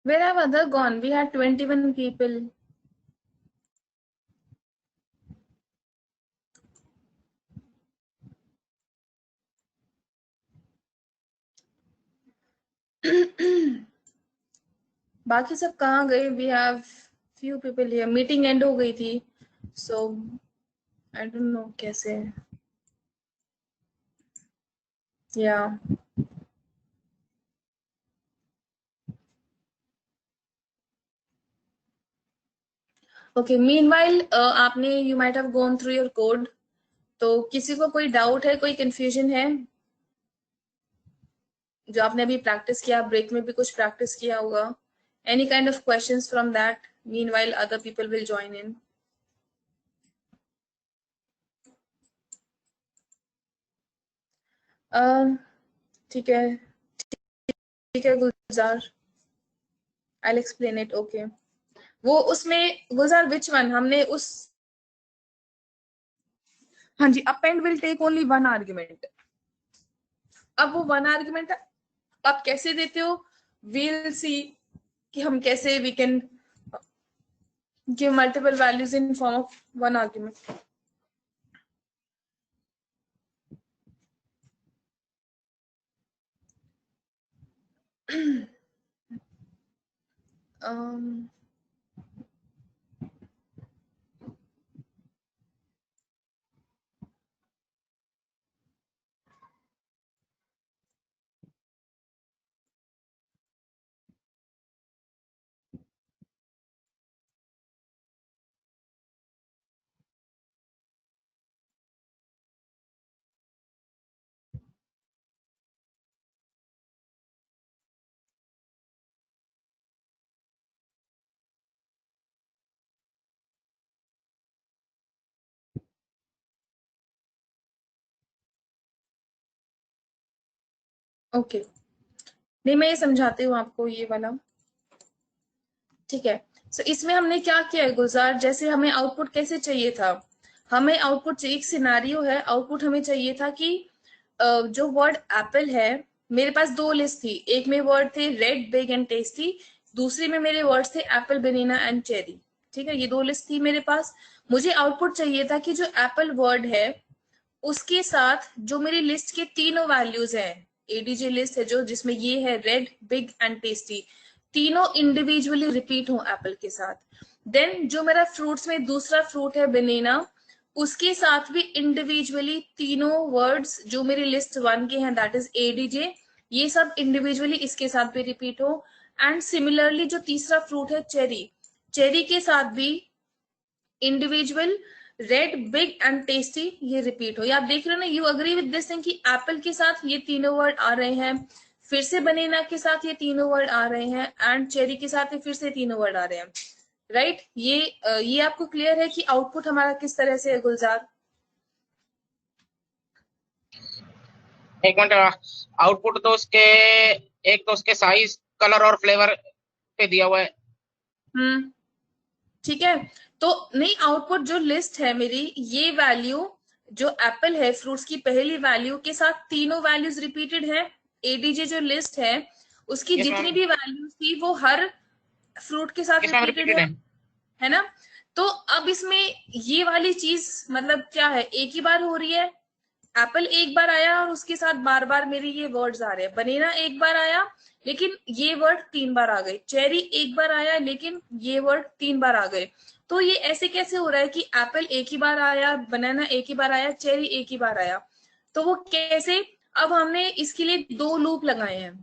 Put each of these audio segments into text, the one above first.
Where have other gone? We had 21 people. बाकी सब कहाँ गए? We have few people here. Meeting end हो गई थी, so I don't know कैसे. Yeah. Okay. Meanwhile, आपने you might have gone through your code. तो किसी को कोई डाउट है, कोई कंफ्यूजन है? जो आपने अभी प्रैक्टिस किया, ब्रेक में भी कुछ प्रैक्टिस किया होगा. Any kind of questions from that? Meanwhile, other people will join in. ठीक है, ठीक है गुलजार. I'll explain it. Okay. वो उसमें गुलजार which one हमने उस. हाँ जी, append will take only one argument. अब वो one argument आप कैसे देते हो? We'll see कि हम कैसे we can give multiple values in form of one argument. Okay. नहीं, मैं ये समझाती हूँ आपको ये वाला. ठीक है. सो इसमें हमने क्या किया है गुलजार, जैसे हमें आउटपुट कैसे चाहिए था. हमें आउटपुट चाहिए, एक सिनारियो है, आउटपुट हमें चाहिए था कि जो वर्ड एप्पल है, मेरे पास दो लिस्ट थी. एक में वर्ड थे रेड, बिग एंड टेस्टी. दूसरी में मेरे वर्ड्स थे एप्पल, बनाना एंड चेरी. ठीक है, ये दो लिस्ट थी मेरे पास. मुझे आउटपुट चाहिए था कि जो एप्पल वर्ड है उसके साथ जो मेरी लिस्ट के तीनों वैल्यूज है, एडीजे लिस्ट है जो, जिसमें ये है रेड, बिग एंड टेस्टी, तीनों इंडिविजुअली रिपीट हो एप्पल के साथ. देन जो मेरा फ्रूट्स में दूसरा फ्रूट है बनाना, उसके साथ भी इंडिविजुअली तीनों वर्ड्स जो मेरी लिस्ट वन के हैं, दैट इज एडीजे, ये सब इंडिविजुअली इसके साथ भी रिपीट हो. एंड सिमिलरली जो तीसरा फ्रूट है चेरी, चेरी के साथ भी individual red, big and tasty ये रिपीट हो. ये आप देख रहे हो ना, you agree with this thing कि एप्पल के साथ ये तीनों वर्ड आ रहे हैं, फिर से बनाना के साथ ये तीनों वर्ड आ रहे हैं, एंड चेरी के साथ फिर से तीनों वर्ड आ रहे हैं. राइट. ये आपको क्लियर है कि आउटपुट हमारा किस तरह से है गुलजार? एक मिनट, आउटपुट तो उसके एक तो उसके साइज, कलर और फ्लेवर पे दिया हुआ है. ठीक है. तो नहीं, आउटपुट जो लिस्ट है मेरी, ये वैल्यू जो एप्पल है फ्रूट्स की पहली वैल्यू के साथ तीनों वैल्यूज रिपीटेड है. एडीजे जो लिस्ट है उसकी जितनी भी वैल्यूज थी वो हर फ्रूट के साथ रिपीटेड है ना. तो अब इसमें ये वाली चीज मतलब क्या है, एक ही बार हो रही है. एप्पल एक बार आया और उसके साथ बार बार मेरे ये वर्ड्स आ रहे हैं. बनाना एक बार आया लेकिन ये वर्ड 3 बार आ गए. चेरी एक बार आया लेकिन ये वर्ड 3 बार आ गए. तो ये ऐसे कैसे हो रहा है कि एप्पल एक ही बार आया, बनाना एक ही बार आया, चेरी एक ही बार आया. तो वो कैसे? अब हमने इसके लिए दो लूप लगाए हैं.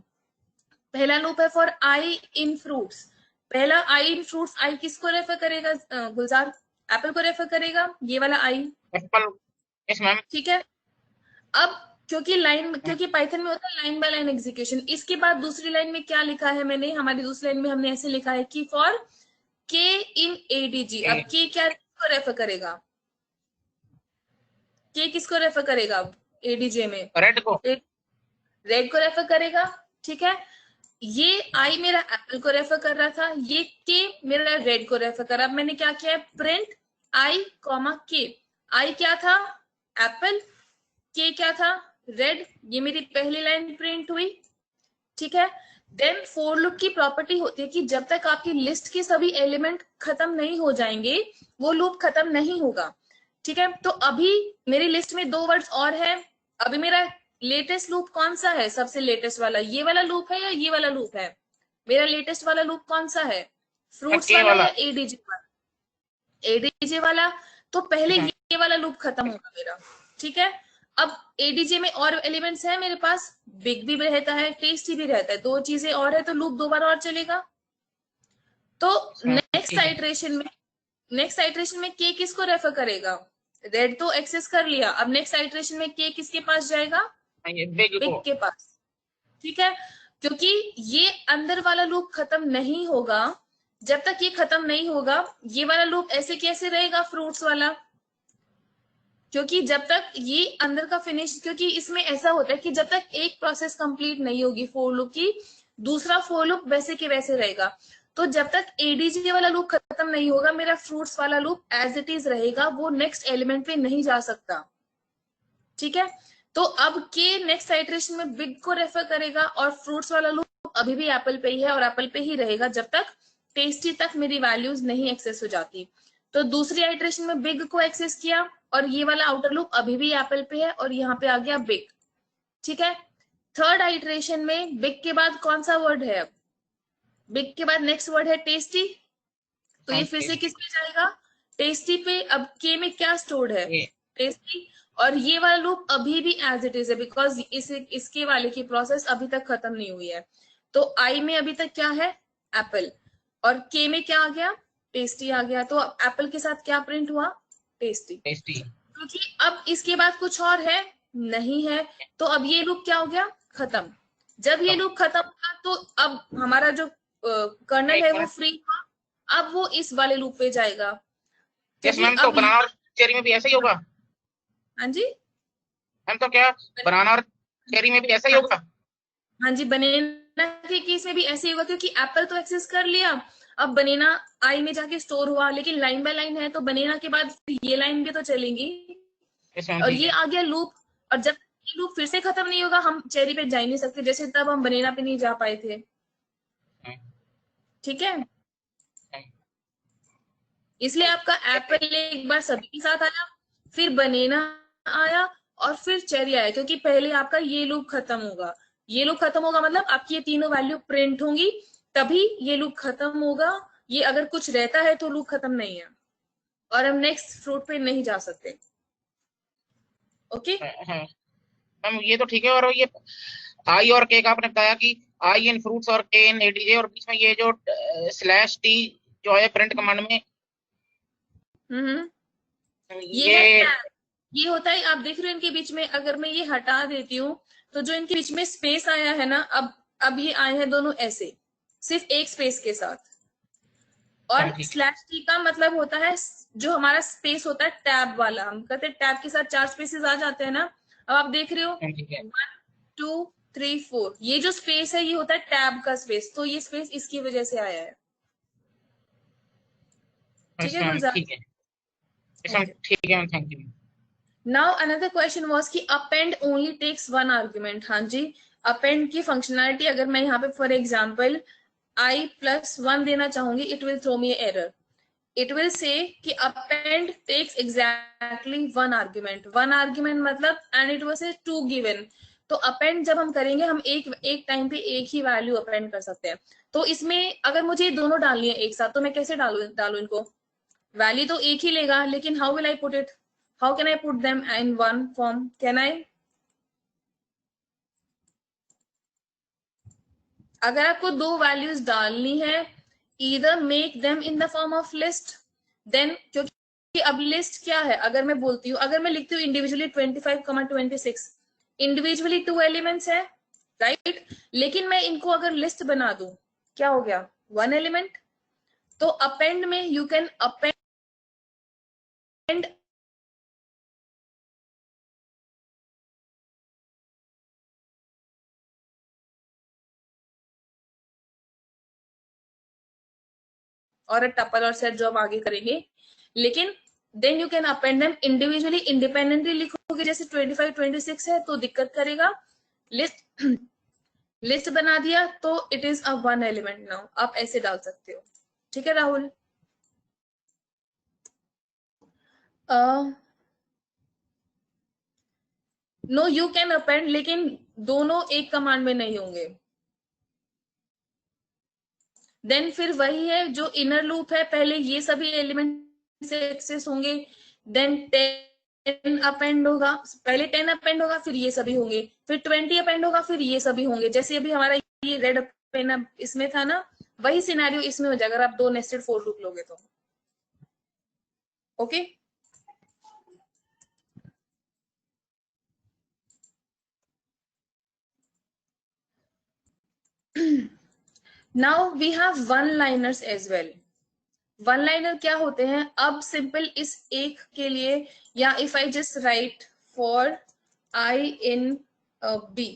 पहला लूप है फॉर आई इन फ्रूट्स. पहला आई इन फ्रूट्स, आई किसको रेफर करेगा गुलजार? एप्पल को रेफर करेगा, ये वाला आई. ठीक है. अब क्योंकि पाइथन में होता है लाइन बाय लाइन एग्जीक्यूशन. इसके बाद दूसरी लाइन में क्या लिखा है मैंने, हमारी दूसरी लाइन में हमने ऐसे लिखा है कि फॉर के इन एडीजी. अब के क्या किसको रेफर करेगा? के किसको रेफर करेगा अब एडीजे में? रेड को रेफर करेगा. ठीक है. ये आई मेरा एप्पल को रेफर कर रहा था, ये के मेरा रेड को रेफर कर रहा. अब मैंने क्या किया है, प्रिंट आई कॉमा के. आई क्या था? एप्पल. के क्या था? रेड. ये मेरी पहली लाइन प्रिंट हुई. ठीक है. देन फॉर लूप की प्रॉपर्टी होती है कि जब तक आपकी लिस्ट के सभी एलिमेंट खत्म नहीं हो जाएंगे वो लूप खत्म नहीं होगा। ठीक है, तो अभी मेरी लिस्ट में 2 वर्ड्स और है। अभी मेरा लेटेस्ट लूप कौन सा है? सबसे लेटेस्ट वाला ये वाला लूप है या ये वाला लूप है? मेरा लेटेस्ट वाला लूप कौन सा है? फ्रूट्स के वाला वाला। या एडीजे वाला? एडीजे वाला। तो पहले हम्म, ये वाला लूप खत्म होगा मेरा। ठीक है, अब एडीजे में और एलिमेंट्स है मेरे पास, बिग भी रहता है, टेस्टी भी रहता है, 2 चीजें और है, तो लूप 2 बार और चलेगा। तो नेक्स्ट ठीक है। आइट्रेशन में, के किसको रेफर करेगा? रेड तो एक्सेस कर लिया, अब नेक्स्ट आइट्रेशन में के किसके पास जाएगा? ये बिग बिग को। के पास। ठीक है, क्योंकि ये अंदर वाला लूप खत्म नहीं होगा। जब तक ये खत्म नहीं होगा ये वाला लूप ऐसे कैसे रहेगा फ्रूट्स वाला? क्योंकि जब तक ये अंदर का फिनिश, क्योंकि इसमें ऐसा होता है कि जब तक एक प्रोसेस कंप्लीट नहीं होगी फॉर लूप की, दूसरा फॉर लूप वैसे के वैसे रहेगा। तो जब तक एडीजे वाला लूप खत्म नहीं होगा मेरा फ्रूट्स वाला लूप एज इट इज रहेगा, वो नेक्स्ट एलिमेंट पे नहीं जा सकता। ठीक है, तो अब के नेक्स्ट आइट्रेशन में बिग को रेफर करेगा और फ्रूट्स वाला लूप अभी भी एप्पल पे ही है और एप्पल पे ही रहेगा जब तक टेस्टी तक मेरी वैल्यूज नहीं एक्सेस हो जाती। तो दूसरी आइट्रेशन में बिग को एक्सेस किया और ये वाला आउटर लूप अभी भी एप्पल पे है और यहाँ पे आ गया बिग। ठीक है, थर्ड आइट्रेशन में बिग के बाद कौन सा वर्ड है? अब बिग के बाद नेक्स्ट वर्ड है टेस्टी, तो ये फिर से किस पे जाएगा? टेस्टी पे। अब के में क्या स्टोर्ड है? ये टेस्टी। और ये वाला लूप अभी भी एज इट इज है बिकॉज इसके वाले की प्रोसेस अभी तक खत्म नहीं हुई है। तो आई में अभी तक क्या है? एप्पल। और के में क्या आ गया? टेस्टी आ गया। तो एप्पल के साथ क्या प्रिंट हुआ? टेस्टी। टेस्टी। क्योंकि अब इसके बाद कुछ और है नहीं है, तो अब ये लूप क्या हो गया? खत्म। जब ये लूप खत्म हुआ तो अब हमारा जो कर्नल एक है वो मिनट। फ्री हुआ। अब वो इस वाले लूप पे जाएगा यस क्योंकि मैम, तो अब बनाना और चेरी में भी ऐसा ही होगा। हाँ जी। मैम तो क्या बनाना और चेरी में भी ऐसा ही हाँ होगा? हाँ जी, बनेना के केस में भी ऐसे ही होगा क्योंकि एप्पल तो एक्सेस कर लिया। अब बनेना आई में जाके स्टोर हुआ, लेकिन लाइन बाय लाइन है तो बनेना के बाद ये लाइन भी तो चलेंगी। यस मैम, और ठीक ये है। आ गया लूप। और जब ये लूप फिर से खत्म नहीं होगा हम चेरी पे जा ही नहीं सकते, जैसे तब हम बनेना पे नहीं जा पाए थे। हम्म, ठीक है, हम्म, इसलिए आपका एप्पल एक बार सभी के साथ आया, फिर बनेना आया और फिर चेरी आया, क्योंकि पहले आपका ये लूप खत्म होगा। ये लूप खत्म होगा मतलब आपकी ये तीनों वैल्यू प्रिंट होंगी, तभी ये लूप खत्म होगा। ये अगर कुछ रहता है तो लूप खत्म नहीं है और हम नेक्स्ट फ्रूट पे नहीं जा सकते। ओके। हाँ। मैम ये तो ठीक है। और ये आई और के का आपने बताया कि आई इन फ्रूट्स और के इन एडीजे, और बीच में ये जो स्लैश टी जो है प्रिंट कमांड में, हम्म, ये है ये टैब। ये होता है, आप देख रहे हो इनके बीच में अगर मैं ये हटा देती हूँ तो जो इनके बीच में स्पेस आया है ना, अब ये आए हैं दोनों ऐसे, सिर्फ एक स्पेस के साथ। और हाँ ठीक है। स्लैश टी का मतलब होता है जो हमारा स्पेस होता है टैब वाला, हम कहते हैं टैब के साथ 4 स्पेसेस आ जाते हैं ना। अब आप देख रहे हो हाँ ठीक है। 1 2 3 4, ये जो स्पेस है ये होता है टैब का स्पेस, तो ये स्पेस इसकी वजह से आया है। ठीक यस है मैम, गुलजार। ठीक है। यस मैम, ओके, ठीक है ma'am, thank you. Now another question was कि append only takes one argument. हाँ जी, अपेंड की फंक्शनैलिटी अगर मैं यहाँ पे फॉर एग्जांपल i+1 देना चाहूंगी, it will throw me error. It will say कि append takes exactly one argument मतलब and it was a 2 given. तो अपेंड जब हम करेंगे हम एक एक टाइम पे एक ही वैल्यू अपेंड कर सकते हैं। तो इसमें अगर मुझे दोनों डालनी है एक साथ तो मैं कैसे डालू इनको? वैल्यू तो एक ही लेगा, लेकिन how will I put it? How can I put them in one form? Can I? अगर आपको 2 वैल्यूज डालनी है, either make them in the form of list, then क्योंकि अब लिस्ट क्या है, अगर मैं बोलती हूँ, अगर मैं लिखती हूँ इंडिविजुअली 25, 26, इंडिविजुअली 2 एलिमेंट्स है, राइट? लेकिन मैं इनको अगर लिस्ट बना दूं, क्या हो गया? 1 एलिमेंट। तो अपेंड में यू कैन अपेंड और टपल और सेट जो आप आगे करेंगे, लेकिन then you can append them individually, independently लिखोगे जैसे 25, 26 है तो दिक्कत करेगा। लिस्ट लिस्ट बना दिया तो it is a one element now, आप ऐसे डाल सकते हो। ठीक है Rahul? No you can append, लेकिन दोनों एक कमांड में नहीं होंगे। देन फिर वही है जो इनर लूप है, पहले ये सभी एलिमेंट से एक्सेस होंगे, देन 10 अपेंड होगा, पहले 10 अपेंड होगा, फिर ये सभी होंगे, फिर 20 अपेंड होगा, फिर ये सभी होंगे। जैसे अभी हमारा ये रेड अपेंड इसमें था ना, वही सिनेरियो इसमें हो जाएगा अगर आप 2 नेस्टेड फॉर लूप लोगे तो। Okay now we have one liners as well. One liner क्या होते हैं? अब सिंपल इस एक के लिए, या if I just write for I in B,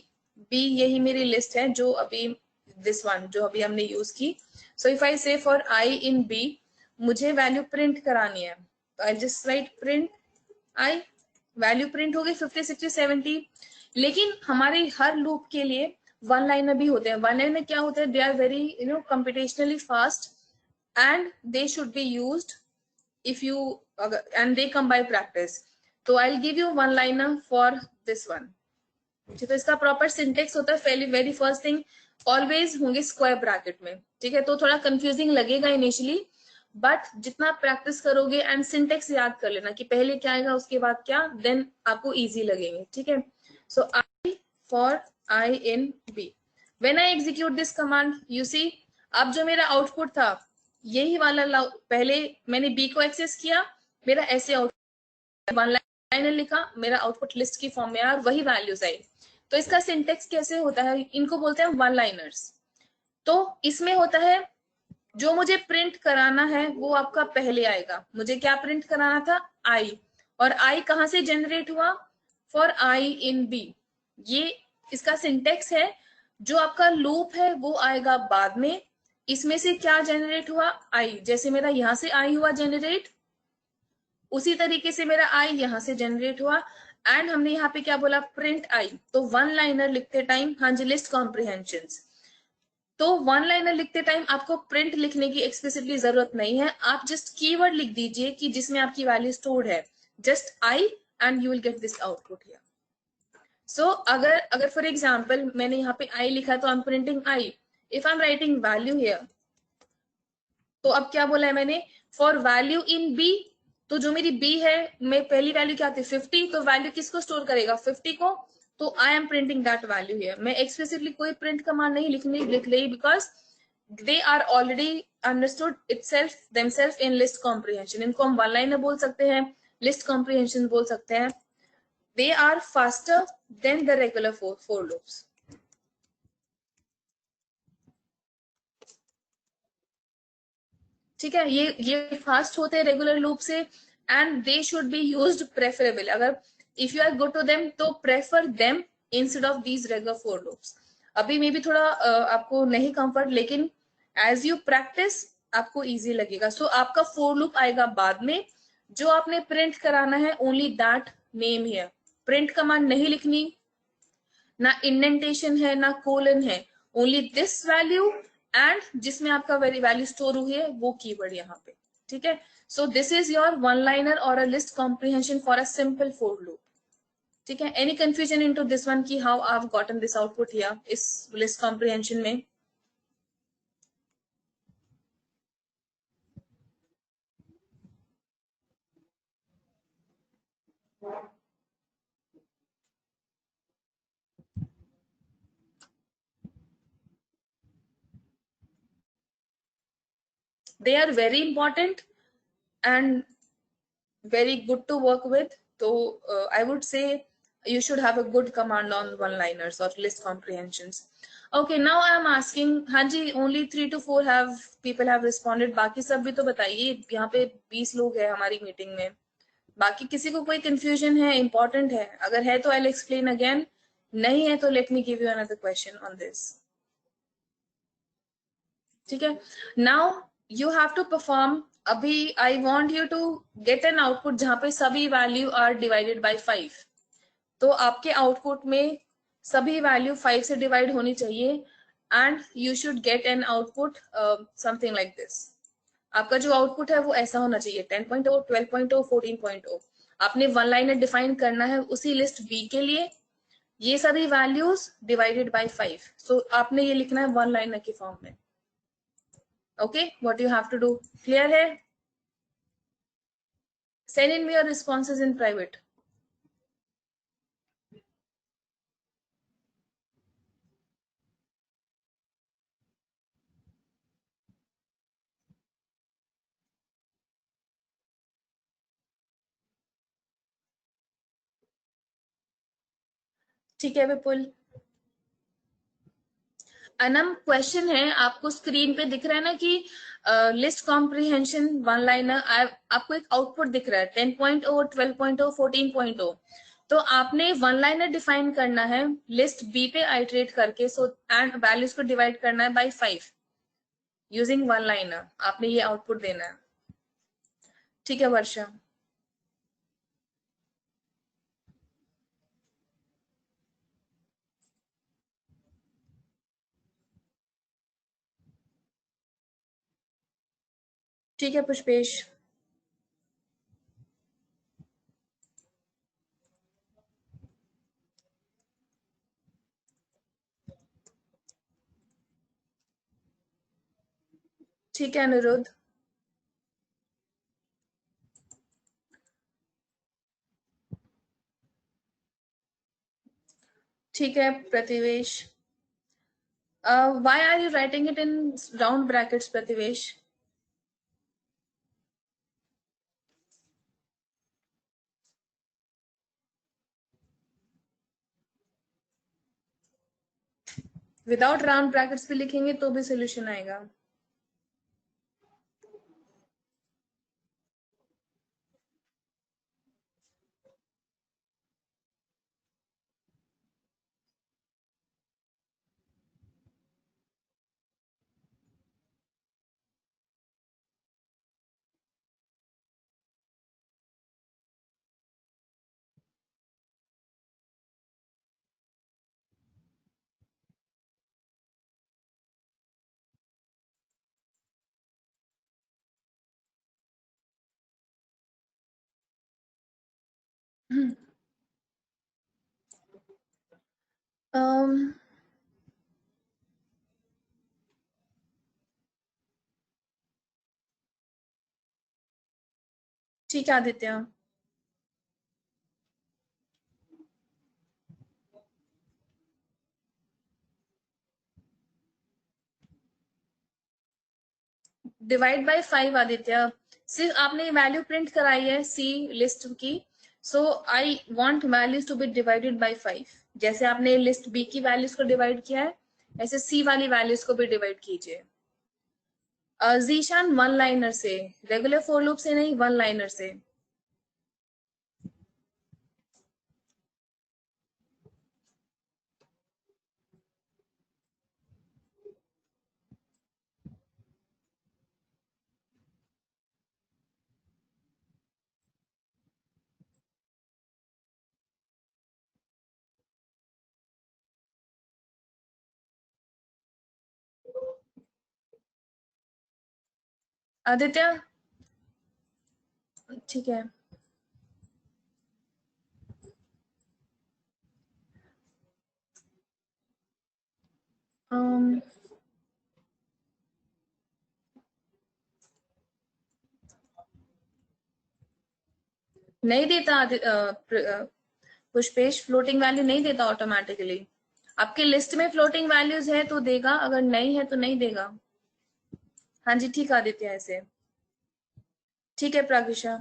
B यही मेरी लिस्ट है जो अभी दिस वन जो अभी हमने यूज की। सो if I say for I in B, मुझे वैल्यू प्रिंट करानी है, तो आई just right print I, value print हो गई 50, 60, 70। लेकिन हमारे हर लूप के लिए वन लाइनर भी होते हैं। वन लाइनर क्या होते हैं? They are very computationally fast and they should be used if you and they come by practice. तो I'll give you one liner for this one। तो इसका प्रॉपर सिंटेक्स होता है, वेरी फर्स्ट थिंग ऑलवेज होंगे square bracket में। ठीक है, तो थोड़ा कंफ्यूजिंग लगेगा इनिशियली, बट जितना प्रैक्टिस करोगे एंड सिंटेक्स याद कर लेना कि पहले क्या आएगा उसके बाद क्या, देन आपको इजी लगेंगे। ठीक है, so i for I in b, when I execute this command, you see अब जो मेरा आउटपुट था यही वाला, पहले मैंने बी को एक्सेस किया, मेरा ऐसे आउटपुट वन लाइनर लिखा, मेरा आउटपुट लिस्ट की फॉर्म में आया और वही वैल्यूज आई। तो इसका सिंटेक्स कैसे होता है? इनको बोलते हैं वन लाइनर्स। तो इसमें होता है जो मुझे प्रिंट कराना है वो आपका पहले आएगा। मुझे क्या प्रिंट कराना था? आई, और आई कहां से जनरेट हुआ? For I in B. ये इसका सिंटेक्स है। जो आपका लूप है वो आएगा बाद में, इसमें से क्या जनरेट हुआ? आई। जैसे मेरा यहां से आई हुआ जनरेट, उसी तरीके से मेरा आई यहां से जनरेट हुआ, एंड हमने यहाँ पे क्या बोला? Print I. तो वन लाइनर लिखते टाइम, हाँ जी, लिस्ट कॉम्प्रिहेंशन, तो वन लाइनर लिखते टाइम आपको प्रिंट लिखने की एक्सप्लिसिटली जरूरत नहीं है, आप जस्ट कीवर्ड लिख दीजिए कि जिसमें आपकी वैल्यू स्टोर्ड है, just i, and you will get this output here. So अगर फॉर एग्जाम्पल मैंने यहाँ पे आई लिखा तो I am printing i. If I am writing value here, तो अब क्या बोला है मैंने? फॉर वैल्यू इन बी, तो जो मेरी बी है, मैं पहली वैल्यू क्या थी? 50, तो वैल्यू किसको स्टोर करेगा? 50 को। तो I am printing that value here. मैं एक्सप्लिसिटली कोई प्रिंट कमांड नहीं लिख रही, because they are already understood itself themselves in list comprehension. इनको हम वन लाइनर बोल सकते हैं, लिस्ट कॉम्प्रिहेंशन बोल सकते हैं। They are faster than the regular for loops. ठीक है, ये फास्ट होते हैं रेगुलर लूप से, and they should be used preferable. अगर if you are good to them तो prefer them instead of these regular for loops. अभी मे भी थोड़ा आपको नहीं कंफर्ट, लेकिन एज यू प्रैक्टिस आपको इजी लगेगा। सो आपका फोर लूप आएगा बाद में। जो आपने प्रिंट कराना है only that name here. Print command नहीं लिखनी, ना इंडेंटेशन है ना कोलन है, ओनली दिस वैल्यू एंड जिसमें आपका वैल्यू स्टोर हुई है वो कीवर्ड यहाँ पे। ठीक है, so this is your one liner और a list comprehension for a simple for loop. ठीक है, any confusion into this one की how I have gotten this output here इस लिस्ट कॉम्प्रिहेंशन में? they are very important and very good to work with. So I would say you should have a good command on one liners or list comprehensions. Okay, now I am asking, हाँ जी, only 3 to 4 have people have responded. बाकी सब भी तो बताइए, यहाँ पे 20 लोग हैं हमारी मीटिंग में। बाकी किसी को कोई कंफ्यूजन है, इंपॉर्टेंट है? अगर है तो I'll explain again, नहीं है तो let me give you another question on this. ठीक है, now you have to perform, अभी I want you to get an output जहां पे सभी वैल्यू आर डिवाइडेड बाय 5। तो आपके आउटपुट में सभी वैल्यू 5 से डिवाइड होनी चाहिए and you should get an output something like this. आपका जो आउटपुट है वो ऐसा होना चाहिए 10.0, 12.0, 14.0। आपने वन लाइनर डिफाइन करना है उसी लिस्ट बी के लिए, ये सभी वैल्यूज डिवाइडेड बाय 5। सो आपने ये लिखना है वन लाइनर के फॉर्म में। Okay, what you have to do, clear है? Send in me your responses in private. ठीक है विपुल। अनम, क्वेश्चन है, आपको स्क्रीन पे दिख रहा है ना कि लिस्ट कॉम्प्रिहेंशन वन लाइनर, आपको एक आउटपुट दिख रहा है 10.0, 12.0, 14.0। तो आपने वन लाइनर डिफाइन करना है लिस्ट बी पे आइटरेट करके, सो एंड वैल्यूज को डिवाइड करना है बाय 5 यूजिंग वन लाइनर। आपने ये आउटपुट देना है। ठीक है वर्षा। ठीक है पुष्पेश। ठीक है अनिरुद्ध। ठीक है प्रतिवेश। Why are you writing it in round brackets, Prativesh? Without round brackets भी लिखेंगे तो भी सोल्यूशन आएगा। um, ठीक है आदित्य। डिवाइड बाय 5 आदित्य, सिर्फ आपने वैल्यू प्रिंट कराई है सी लिस्ट की, so I want values to be divided by 5। जैसे आपने लिस्ट बी की वैल्यूज को डिवाइड किया है ऐसे सी वाली वैल्यूज को भी डिवाइड कीजिए। जीशान वन लाइनर से, रेगुलर फोर लूप से नहीं, वन लाइनर से। आदित्य ठीक है। um, नहीं देता पुष्पेश, फ्लोटिंग वैल्यू नहीं देता ऑटोमेटिकली। आपके लिस्ट में फ्लोटिंग वैल्यूज है तो देगा, अगर नहीं है तो नहीं देगा। हाँ जी ठीक आदित्य, ऐसे ठीक है प्रागिशा।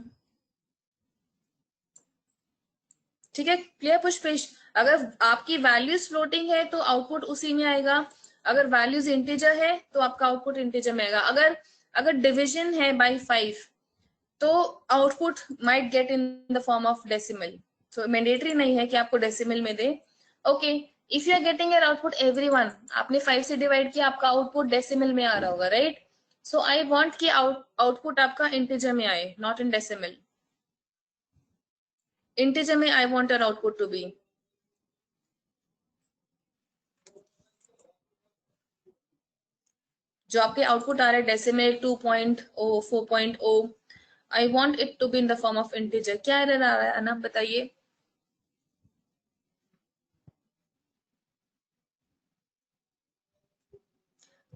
ठीक है क्लियर पुष्पेश। अगर आपकी वैल्यूज फ्लोटिंग है तो आउटपुट उसी में आएगा, अगर वैल्यूज इंटीजर है तो आपका आउटपुट इंटीजर में आएगा। अगर अगर डिविजन है बाय 5 तो output might get in the form of decimal. So mandatory नहीं है कि आपको डेसिमल में दे। Okay, if you are getting your output everyone, आपने 5 से डिवाइड किया, आपका आउटपुट डेसिमल में आ रहा होगा, राइट? सो आई वांट कि आउटपुट आपका इंटीजर में आए, नॉट इन डेसिमल। इंटीजर में I want your output to be. जो आपके आउटपुट आ रहा है decimal 2.0 4.0, I want it to be in the form of integer. क्या एरर आ रहा है अनब बताइए।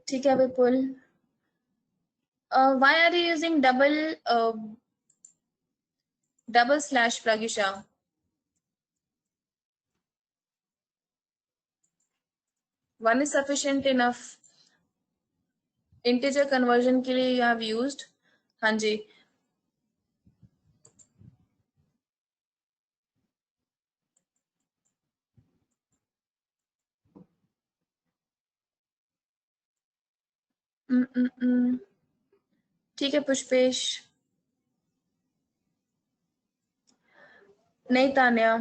ठीक है Vipul. Why are you using double slash Pragisha? One is sufficient enough integer conversion के लिए यू हैव यूज्ड। हाँ जी, ठीक है पुष्पेश। नहीं तान्या,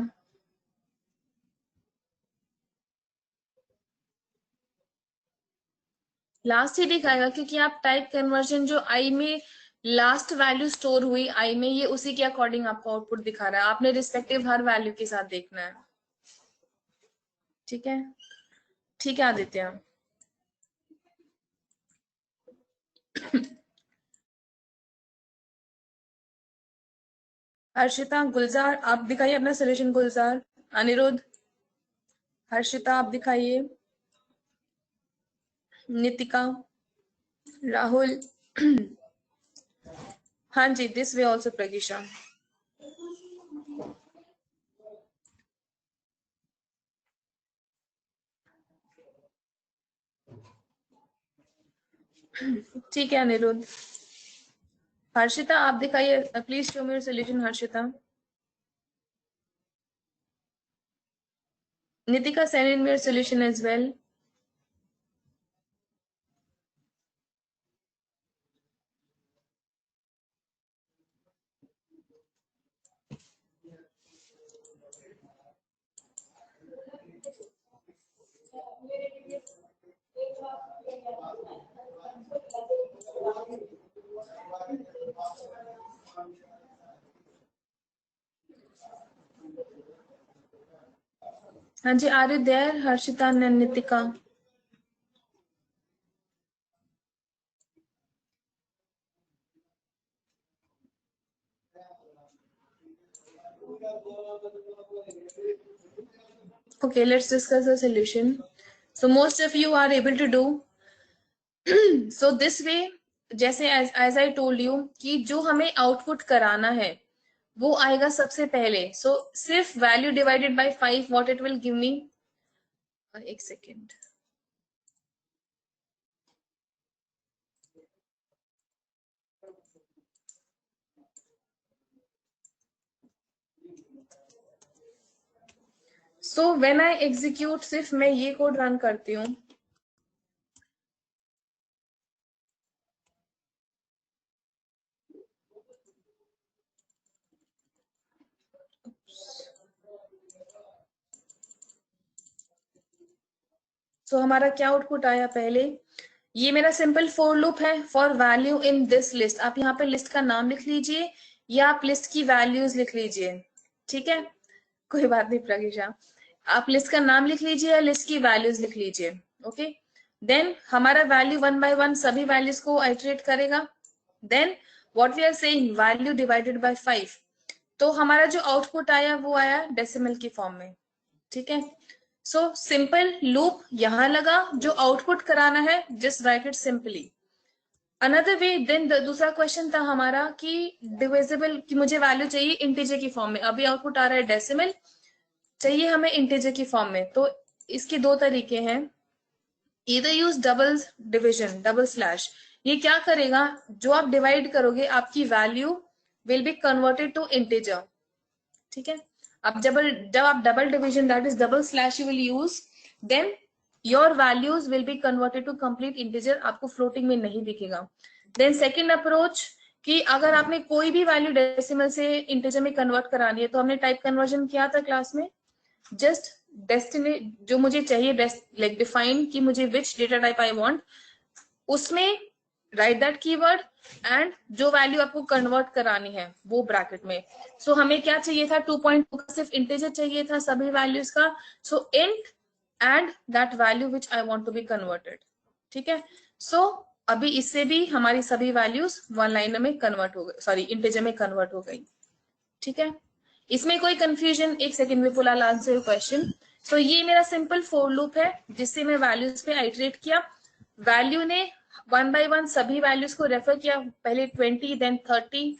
लास्ट ही दिखाएगा क्योंकि आप टाइप कन्वर्जन जो आई में लास्ट वैल्यू स्टोर हुई आई में, ये उसी के अकॉर्डिंग आपको आउटपुट दिखा रहा है। आपने रिस्पेक्टिव हर वैल्यू के साथ देखना है। ठीक है, ठीक है आदित्य। हर्षिता, गुलजार आप दिखाइए अपना सोल्यूशन। गुलजार, अनिरुद्ध, हर्षिता आप दिखाइए। नितिका, राहुल। हाँ जी, दिस वे ऑल्सो प्रगीशा। ठीक है अनिरुद्ध। हर्षिता आप दिखाइए, please show me your solution Harshita. Nitika, send in your solution as well. हाँ जी, are you there, Harshita and Nitika? Okay, let's discuss the solution. So most of you are able to do. So this way, जैसे as I told you कि जो हमें output कराना है वो आएगा सबसे पहले। So सिर्फ value divided by 5, what it will give me? एक second. So when I execute, सिर्फ मैं ये कोड रन करती हूँ। So हमारा क्या आउटपुट आया पहले? ये मेरा सिंपल फॉर लूप है for value in this list. आप यहाँ पे लिस्ट का नाम लिख लीजिए या आप लिस्ट की वैल्यूज लिख लीजिए। ठीक है, कोई बात नहीं प्रगीशा, आप लिस्ट का नाम लिख लीजिए या लिस्ट की वैल्यूज लिख लीजिए। ओके, देन हमारा वैल्यू 1 by 1 सभी वैल्यूज को आइटरेट करेगा। Then what we are saying, value divided by 5। तो हमारा जो आउटपुट आया वो आया डेसिमल की फॉर्म में। ठीक है, सो सिंपल लूप यहां लगा, जो आउटपुट कराना है just write it simply. Another way, then दूसरा क्वेश्चन था हमारा कि डिविजिबल, कि मुझे वैल्यू चाहिए इंटीजर की फॉर्म में। अभी आउटपुट आ रहा है डेसिमल, चाहिए हमें इंटीजर की फॉर्म में। तो इसके दो तरीके हैं, इधर use double division, double slash. ये क्या करेगा, जो आप डिवाइड करोगे आपकी value will be converted to integer. ठीक है, अब जब आप double division that is double slash you will use, then your values will be converted to complete integer, आपको फ्लोटिंग में नहीं दिखेगा। देन सेकंड अप्रोच, कि अगर आपने कोई भी वैल्यू डेसिमल से इंटीजर में कन्वर्ट करानी है, तो हमने टाइप कन्वर्जन किया था क्लास में। जस्ट डेस्टिनी जो मुझे चाहिए, लाइक डिफाइन कि मुझे which data type I want, उसमें राइट दैट कीवर्ड एंड जो वैल्यू आपको कन्वर्ट करानी है वो ब्रैकेट में। सो हमें क्या चाहिए था, 2.2 का सिर्फ इंटीजर चाहिए था सभी वैल्यूज का। So int and that value which I want to be converted. ठीक है, सो अभी इससे भी हमारी सभी वैल्यूज वन लाइनर में कन्वर्ट हो गई, सॉरी इंटीजर में कन्वर्ट हो गई। ठीक है, इसमें कोई कंफ्यूजन? एक सेकंड में फुल आंसर योर क्वेश्चन। सो ये मेरा सिंपल फॉर लूप है जिससे मैं वैल्यूज पे आइटरेट किया, वैल्यू ने वन बाय वन सभी वैल्यूज को रेफर किया, पहले 20 देन 30,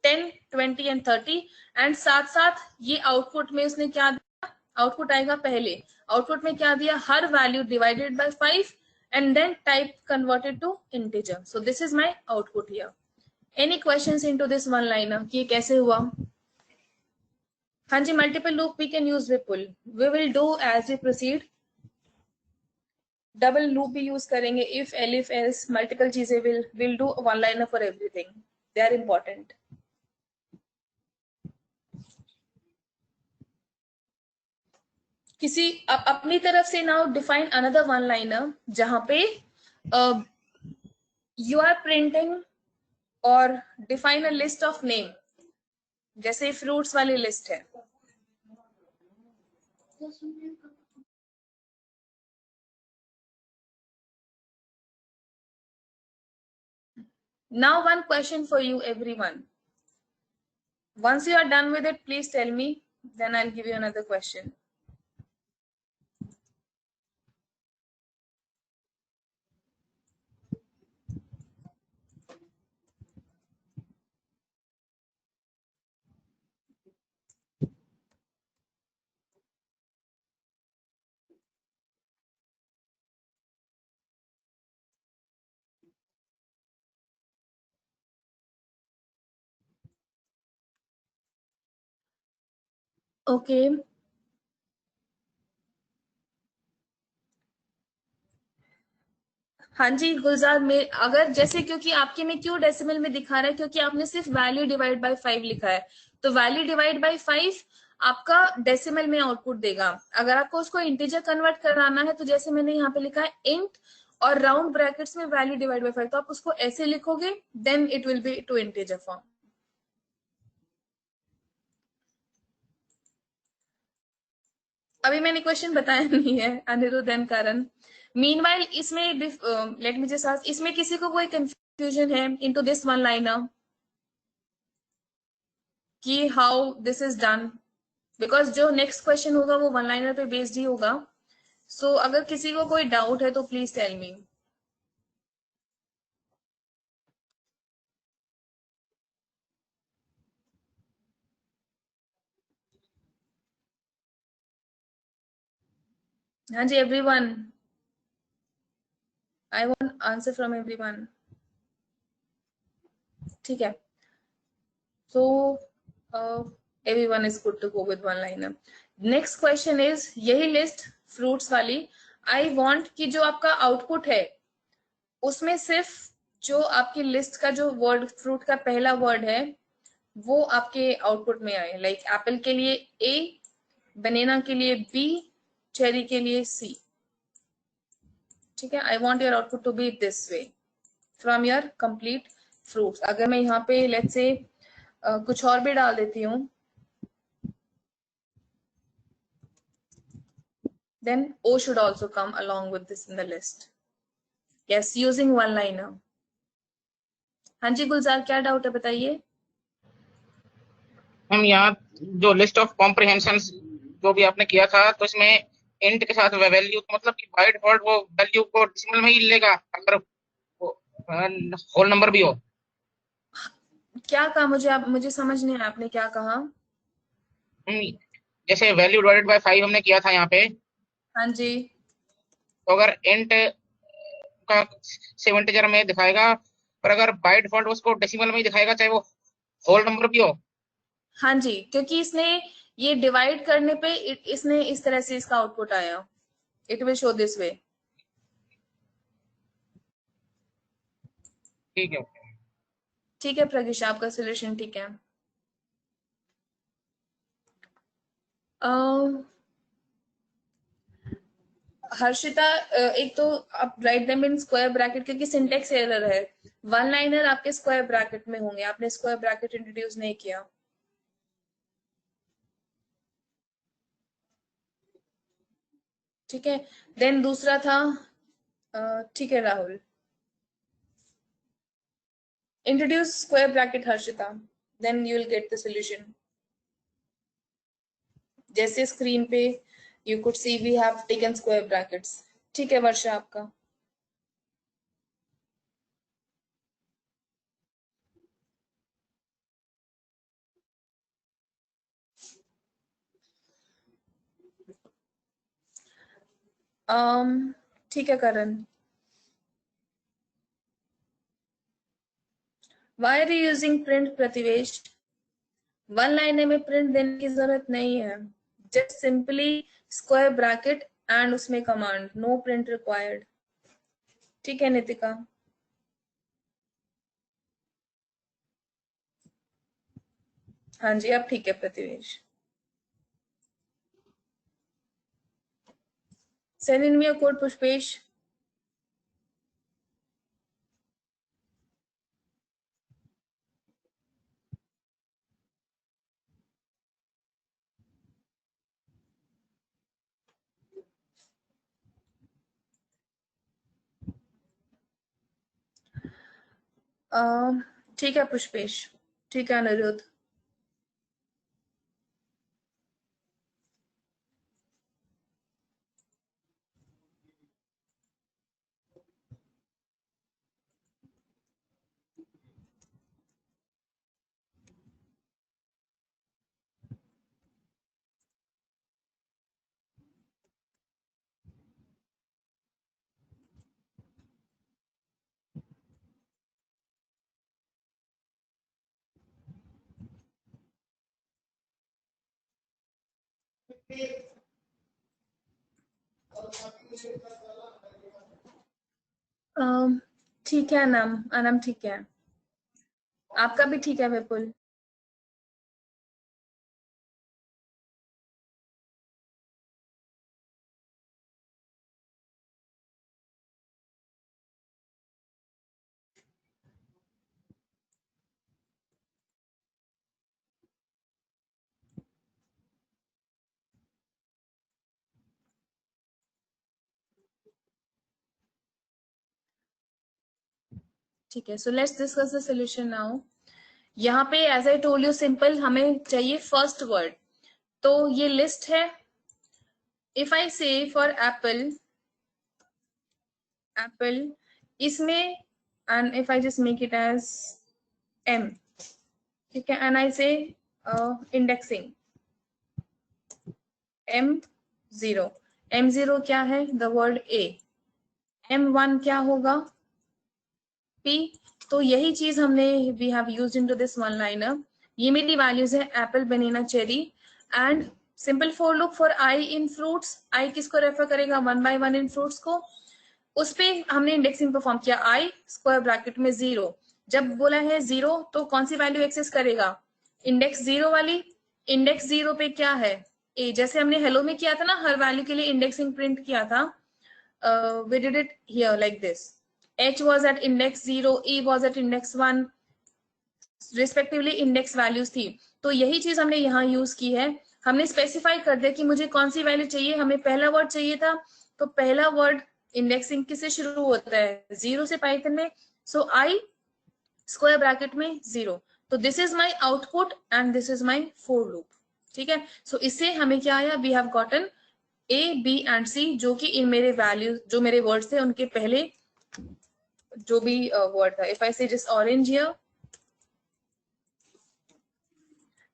10 20 एंड 30, एंड साथ साथ ये आउटपुट में उसने क्या दिया, आउटपुट आएगा पहले, आउटपुट में क्या दिया, हर value divided by 5 and then type converted to integer. So this is my output here. Any questions into this one liner कि ये कैसे हुआ? हाँ जी, multiple loop we can use Vipul. We will do as we proceed. Double loop भी use करेंगे, if, elif, else, multiple चीजें will do one liner for everything. They are important. किसी अपनी तरफ से now define another one liner जहां पे you are printing or define a list of name, जैसे फ्रूट्स वाली लिस्ट है। Now one question for you everyone. Once you are done with it, please tell me, then I'll give you another question. Okay. हाँ जी गुलजार में, अगर जैसे क्योंकि आपके में क्यों डेसिमल में दिखा रहा है, क्योंकि आपने सिर्फ वैल्यू डिवाइड बाय 5 लिखा है, तो वैल्यू डिवाइड बाय 5 आपका डेसिमल में आउटपुट देगा। अगर आपको उसको इंटीजर कन्वर्ट कराना है तो जैसे मैंने यहाँ पे लिखा है इंट और राउंड ब्रैकेट्स में वैल्यू डिवाइड बाय 5, तो आप उसको ऐसे लिखोगे, then it will be to integer form. अभी मैंने क्वेश्चन बताया नहीं है अनिरुद्ध एंड करण। मीनवाइल इसमें लेट मी जस्ट आस्क, इसमें किसी को कोई कंफ्यूजन है इनटू दिस वन लाइनर कि how this is done? Because जो नेक्स्ट क्वेश्चन होगा वो वन लाइनर पे बेस्ड ही होगा। सो अगर किसी को कोई डाउट है तो प्लीज टेल मी। हाँ जी everyone, I want answer from everyone. ठीक है, so everyone is good to go with one liner. Next question is यही लिस्ट फ्रूट्स वाली, आई वांट कि जो आपका आउटपुट है उसमें सिर्फ जो आपकी लिस्ट का जो वर्ड फ्रूट का पहला वर्ड है वो आपके आउटपुट में आए, लाइक एप्पल के लिए ए, बनाना के लिए बी, चेरी के लिए सी। ठीक है, I want your output to be this way from your complete fruits. अगर मैं यहाँ पे लेट्स से कुछ और भी डाल देती हूँ, then O should also come along with this in the list. Yes, using one liner. हाँ जी गुलजार, क्या डाउट है बताइए। हम यहाँ जो लिस्ट ऑफ कॉम्प्रिहेंशन जो भी आपने किया था, तो इसमें इंट के साथ वैल्यू, तो मतलब कि बाय डिफॉल्ट वो वैल्यू को डेसिमल में ही लेगा अगर होल नंबर भी हो। क्या कहा मुझे समझ नहीं आया, आपने क्या कहा? जैसे वैल्यू डिवाइडेड बाय 5 हमने किया था यहाँ पे, हाँ जी, तो अगर इंट का 7 इंटीजर में दिखाएगा, पर अगर बाय डिफॉल्ट उसको डेसिमल में ही दिखाएगा चाहे वो होल नंबर भी हो। हाँ जी, क्योंकि इसने ये डिवाइड करने पे इसने इस तरह से इसका आउटपुट आया, it will show this way. ठीक है, ठीक है प्रगीशा, आपका सोल्यूशन ठीक है। हर्षिता, एक तो आप write them in square bracket, क्योंकि सिंटेक्स एरर है, वन लाइनर आपके स्क्वायर ब्रैकेट में होंगे, आपने स्क्वायर ब्रैकेट इंट्रोड्यूस नहीं किया। ठीक है, देन दूसरा था, ठीक है Rahul, Introduce square bracket, Harshita, then you will get the solution. जैसे स्क्रीन पे you could see we have taken square brackets. ठीक है वर्षा आपका. ठीक है Karan. Why are you using print, Prativesh? One liner में प्रिंट देने की जरूरत नहीं है. Just simply square bracket and उसमें कमांड, नो प्रिंट रिक्वायर्ड. ठीक है नितिका. हाँ जी अब ठीक है Prativesh. Send in me a code Pushpesh. ठीक है पुष्पेश. ठीक है अनिरुद्ध. ठीक है अनम. अनम ठीक है. आपका भी ठीक है विपुल. ठीक है. So let's discuss the solution now. यहाँ पे as I told you simple हमें चाहिए फर्स्ट वर्ड. तो ये लिस्ट है. If I say for apple, apple इसमें, and if I just make it as m, ठीक है, एंड आई से इंडेक्सिंग m0. m0 क्या है? The word a. m1 क्या होगा? p. तो यही चीज हमने we have used into this one liner. ये मेरी वैल्यूज है apple, banana, cherry. And simple for loop for I in fruits. I किसको रेफर करेगा? 1 by 1 इन फ्रूट्स को. उस पे हमने इंडेक्सिंग परफॉर्म किया. आई स्क्वायर ब्रैकेट में 0. जब बोला है 0 तो कौन सी वैल्यू एक्सेस करेगा? इंडेक्स 0 वाली. इंडेक्स 0 पे क्या है? ए. जैसे हमने हेलो में किया था ना, हर वैल्यू के लिए इंडेक्सिंग प्रिंट किया था. we did it here like this. h was at index 0, e was at index 1, respectively index values थी. तो यही चीज हमने यहाँ यूज की है. हमने स्पेसिफाई कर दिया कि मुझे कौन सी वैल्यू चाहिए. हमें पहला वर्ड चाहिए था, तो पहला वर्ड इंडेक्सिंग किससे शुरू होता है? 0 से पाइथन में. सो आई स्क्वायर ब्रैकेट में 0. तो this is my output and this is my for loop. ठीक है. सो इससे हमें क्या आया? We have gotten a, b and c, जो कि इन मेरे वैल्यू, जो मेरे वर्ड्स थे उनके पहले जो भी वर्ड था. इफ आई से just orange here,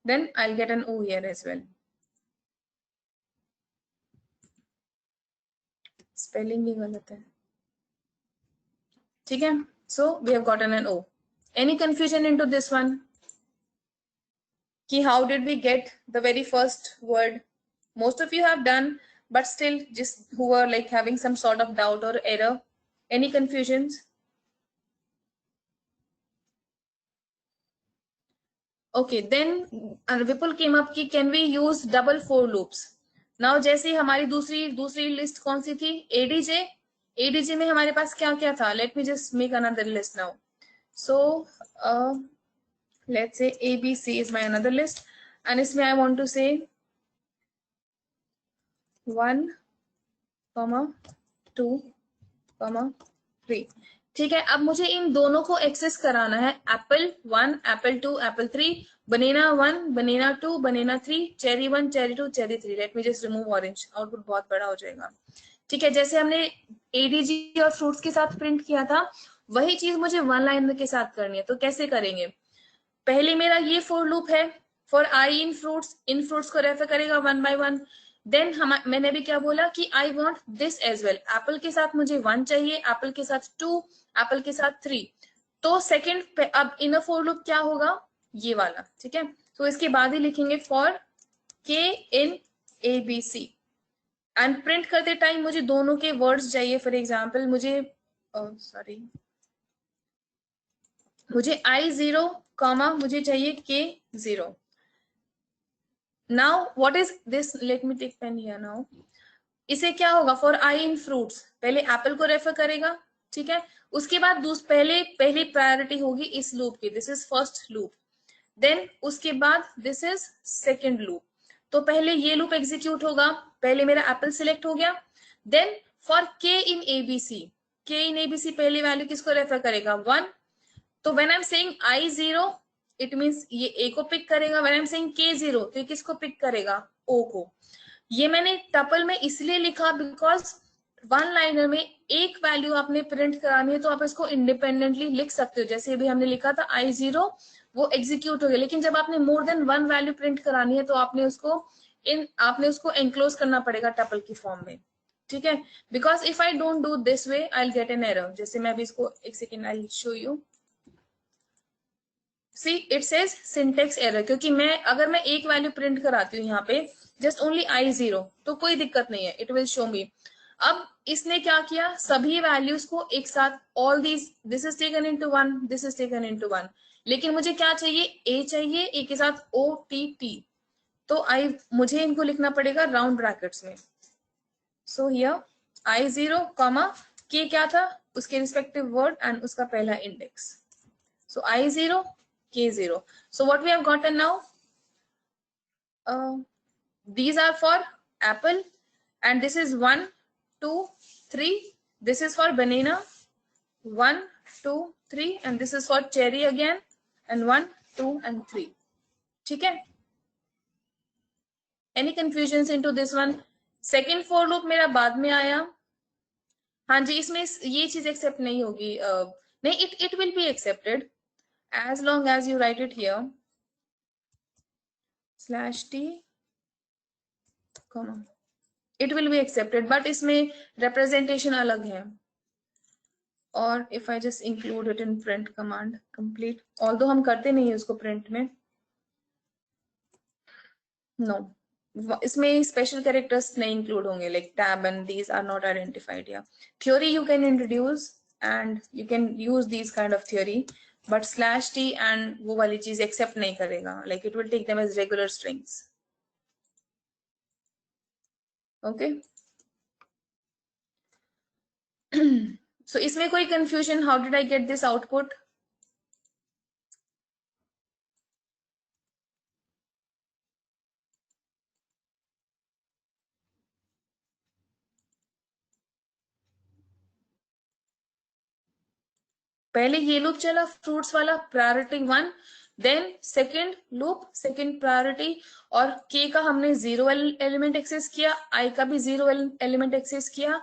then I'll get an O here as well. Spelling ही गलत है. ठीक है. So we have gotten an O. Any confusion into this one? कि how did we get the very first word? Most of you have done, but still just who are like having some sort of doubt or error. Any confusions? Okay, then Vipul came up कि can we use double for loops? Now जैसे हमारी दूसरी list कौन सी थी? ADJ. ADJ में हमारे पास क्या क्या था? Let me just make another list now. So let's say ABC is my another list, and इसमें I want to say 1, 2, 3. ठीक है, अब मुझे इन दोनों को एक्सेस कराना है, एप्पल 1, एप्पल 2, एप्पल 3, बनाना 1, बनाना 2, बनाना 3, cherry 1, cherry 2, cherry 3। Late me just remove orange, output बहुत बड़ा हो जाएगा। ठीक है, जैसे हमने एडीजी और फ्रूट्स के साथ प्रिंट किया था, वही चीज मुझे वन लाइनर के साथ करनी है। तो कैसे करेंगे? पहले मेरा ये फॉर लूप है, फॉर आई इन फ्रूट्स को रेफर करेगा वन बाय वन। देन मैंने भी क्या बोला कि I want this as well, apple के साथ मुझे 1 चाहिए, एप्पल के साथ 2, एप्पल के साथ 3। तो सेकंड अब इन फॉर लूप क्या होगा, ये वाला। ठीक है, तो इसके बाद ही लिखेंगे for k in a b c. And print करते टाइम मुझे दोनों के वर्ड्स चाहिए। फॉर एग्जाम्पल मुझे सॉरी मुझे I0 कॉमा मुझे चाहिए K0। Now what is this, let me take pen here now. इसे क्या होगा, फॉर आई इन फ्रूट्स पहले एप्पल को रेफर करेगा। ठीक है, उसके बाद पहली प्रायोरिटी होगी इस लूप की, this is first loop. Then उसके बाद दिस इज सेकेंड लूप। तो पहले ये लूप एग्जीक्यूट होगा, पहले मेरा एप्पल सिलेक्ट हो गया। Then for k in ABC, के इन एबीसी पहली वैल्यू किसको रेफर करेगा, 1। तो when I am saying I0 it means ये ए को पिक करेगा, when I am saying K0 तो ये किसको पिक करेगा, ओ को। ये मैंने टपल में इसलिए लिखा बिकॉज वन लाइनर में एक वैल्यू आपने प्रिंट करानी है तो आप इसको इंडिपेंडेंटली लिख सकते हो। जैसे अभी हमने लिखा था I0, वो एग्जीक्यूट हो गया। लेकिन जब आपने more than one value print करानी है तो आपने उसको एनक्लोज करना पड़ेगा टपल की फॉर्म में। ठीक है, because if I don't do this way I will get an error. जैसे मैं अभी इसको एक second I show you, see it says syntax error, क्योंकि अगर मैं एक वैल्यू प्रिंट कराती हूँ यहाँ पे जस्ट ओनली I0 तो कोई दिक्कत नहीं है, इट विल शो मी। अब इसने क्या किया, सभी वैल्यूज को एक साथ, all these, this is taken into one, this is taken into one. लेकिन मुझे क्या चाहिए, ए चाहिए, ए के साथ OTT। तो मुझे इनको लिखना पड़ेगा राउंड ब्रैकेट्स में। सो हियर I0 कॉमा के क्या था, उसके रिस्पेक्टिव वर्ड एंड उसका पहला index. So I0, K0. So what we have gotten now? These are for apple, and this is 1, 2, 3. This is for banana, 1, 2, 3, and this is for cherry again, and 1, 2, and 3. ठीक है? Any confusions into this one? Second for loop मेरा बाद में आया। हाँ जी, इसमें ये चीज एक्सेप्ट नहीं होगी। नहीं, it will be accepted as long as you write it here /t, comma, it will be accepted, but इसमें representation अलग है। और if I just include it in print command complete, although हम करते नहीं है उसको print में, no, इसमें special characters नहीं include होंगे, like tab and these are not identified here. Theory you can introduce and you can use these kind of theory, but /t and वो वाली चीज accept नहीं करेगा, like it will take them as regular strings. Okay. So इसमें कोई confusion, how did I get this output? पहले ये loop चला फ्रूट्स वाला, priority 1, then second loop second priority, और के का हमने 0 एलिमेंट एक्सेस किया, आई का भी 0 एलिमेंट एक्सेस किया,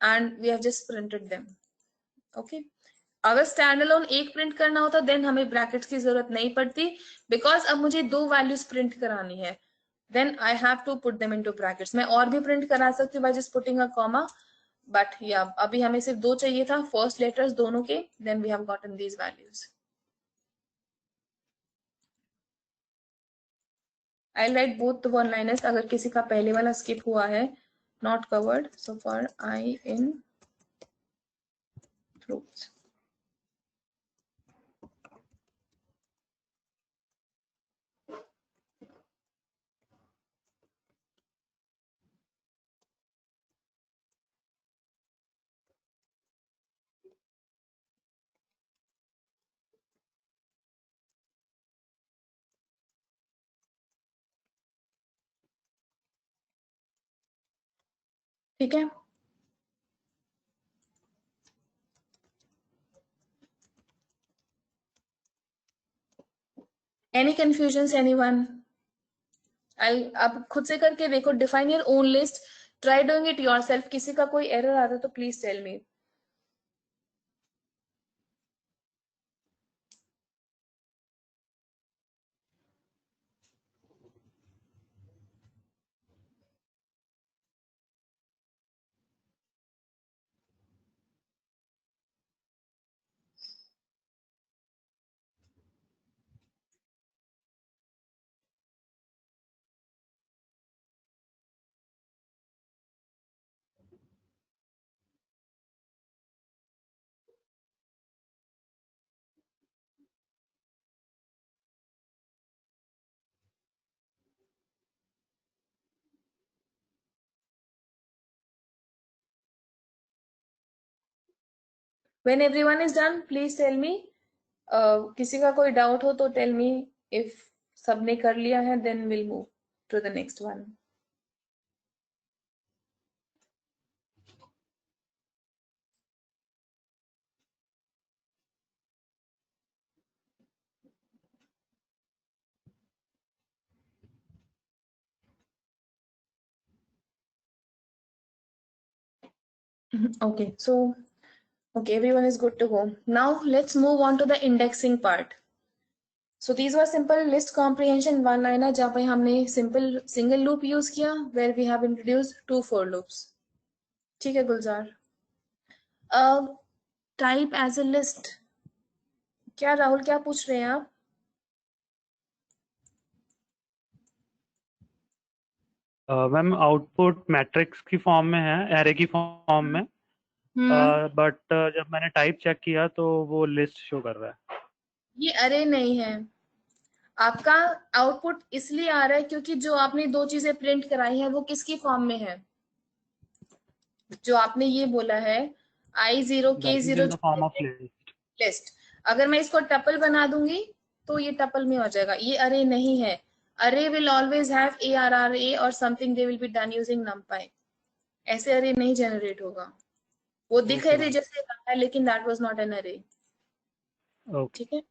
and we have just printed them. Okay, अगर स्टैंड अलोन एक प्रिंट करना होता देन हमें ब्रैकेट्स की जरूरत नहीं पड़ती, बिकॉज अब मुझे 2 वैल्यूज प्रिंट करानी है, then I have to put them into brackets. मैं और भी प्रिंट करा सकती हूँ by just putting a comma, but या अभी हमें सिर्फ 2 चाहिए था, फर्स्ट लेटर्स दोनों के, then we have gotten these values. I write both one liners, अगर किसी का पहले वाला स्किप हुआ है, not covered, so for I in fruits. ठीक है, एनी कंफ्यूजन एनीवन? आप खुद से करके देखो, define your own list, try doing it yourself. किसी का कोई एरर आता है तो please tell me. When everyone is done, please tell me. किसी का कोई डाउट हो तो टेल मी। इफ सबने कर लिया है then will move to the next one. Okay, so okay, everyone is good to go. Now let's move on to the indexing part. So these were simple list comprehension one liner जहाँ पे हमने simple single loop use किया, where we have introduced 2 for loops. ठीक है गुलजार? Type as a list, क्या राहुल क्या पूछ रहे हैं आप? मैम आउटपुट मैट्रिक्स की फॉर्म में है, एरे की फॉर्म में, बट जब मैंने टाइप चेक किया तो वो लिस्ट शो कर रहा है। ये अरे नहीं है, आपका आउटपुट इसलिए आ रहा है क्योंकि जो आपने 2 चीजें प्रिंट कराई है वो किसकी फॉर्म में है? जो आपने ये बोला है I0 K0 form of list. List, अगर मैं इसको टपल बना दूंगी तो ये टपल में हो जाएगा, ये अरे नहीं है। अरे विल ऑलवेज हैव ARRA और something they will be done using numpy। ऐसे अरे नहीं जनरेट होगा। वो दिख रहे जैसे रहा है लेकिन दैट वाज नॉट एन अरे। ठीक है।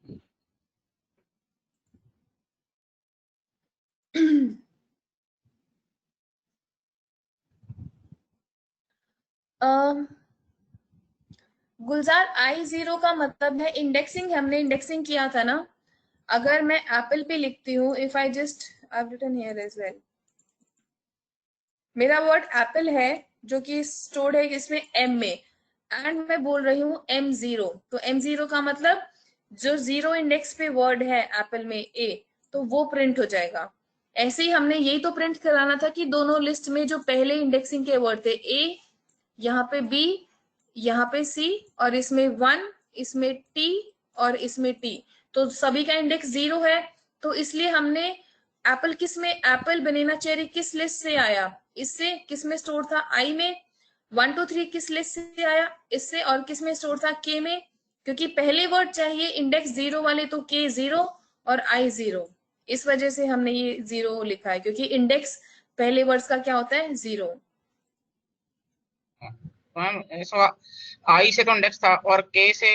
गुलजार I0 का मतलब है इंडेक्सिंग, हमने इंडेक्सिंग किया था ना। अगर मैं एप्पल पे लिखती हूँ, if I just I written here as well, मेरा वर्ड एप्पल है जो कि स्टोर्ड है इसमें M में, एंड मैं बोल रही हूँ M0, तो M0 का मतलब जो 0 इंडेक्स पे वर्ड है एप्पल में A, तो वो प्रिंट हो जाएगा। ऐसे ही हमने यही तो प्रिंट कराना था कि दोनों लिस्ट में जो पहले इंडेक्सिंग के वर्ड थे A, यहाँ पे B, यहाँ पे C, और इसमें 1, इसमें T और इसमें T, तो सभी का इंडेक्स 0 है। तो इसलिए हमने एप्पल किस में, एप्पल बनाना चेरी किस लिस्ट से आया, इससे, किस में स्टोर था I में। 1 2 3 किस लिस्ट से आया, इससे, और किस में स्टोर था K में, क्योंकि पहले वर्ड चाहिए इंडेक्स 0 वाले, तो K 0 और I 0। इस वजह से हमने ये 0 लिखा है, क्योंकि इंडेक्स पहले वर्ड्स का क्या होता है, 0। मैम ऐसा आई से तो इंडेक्स था और के से,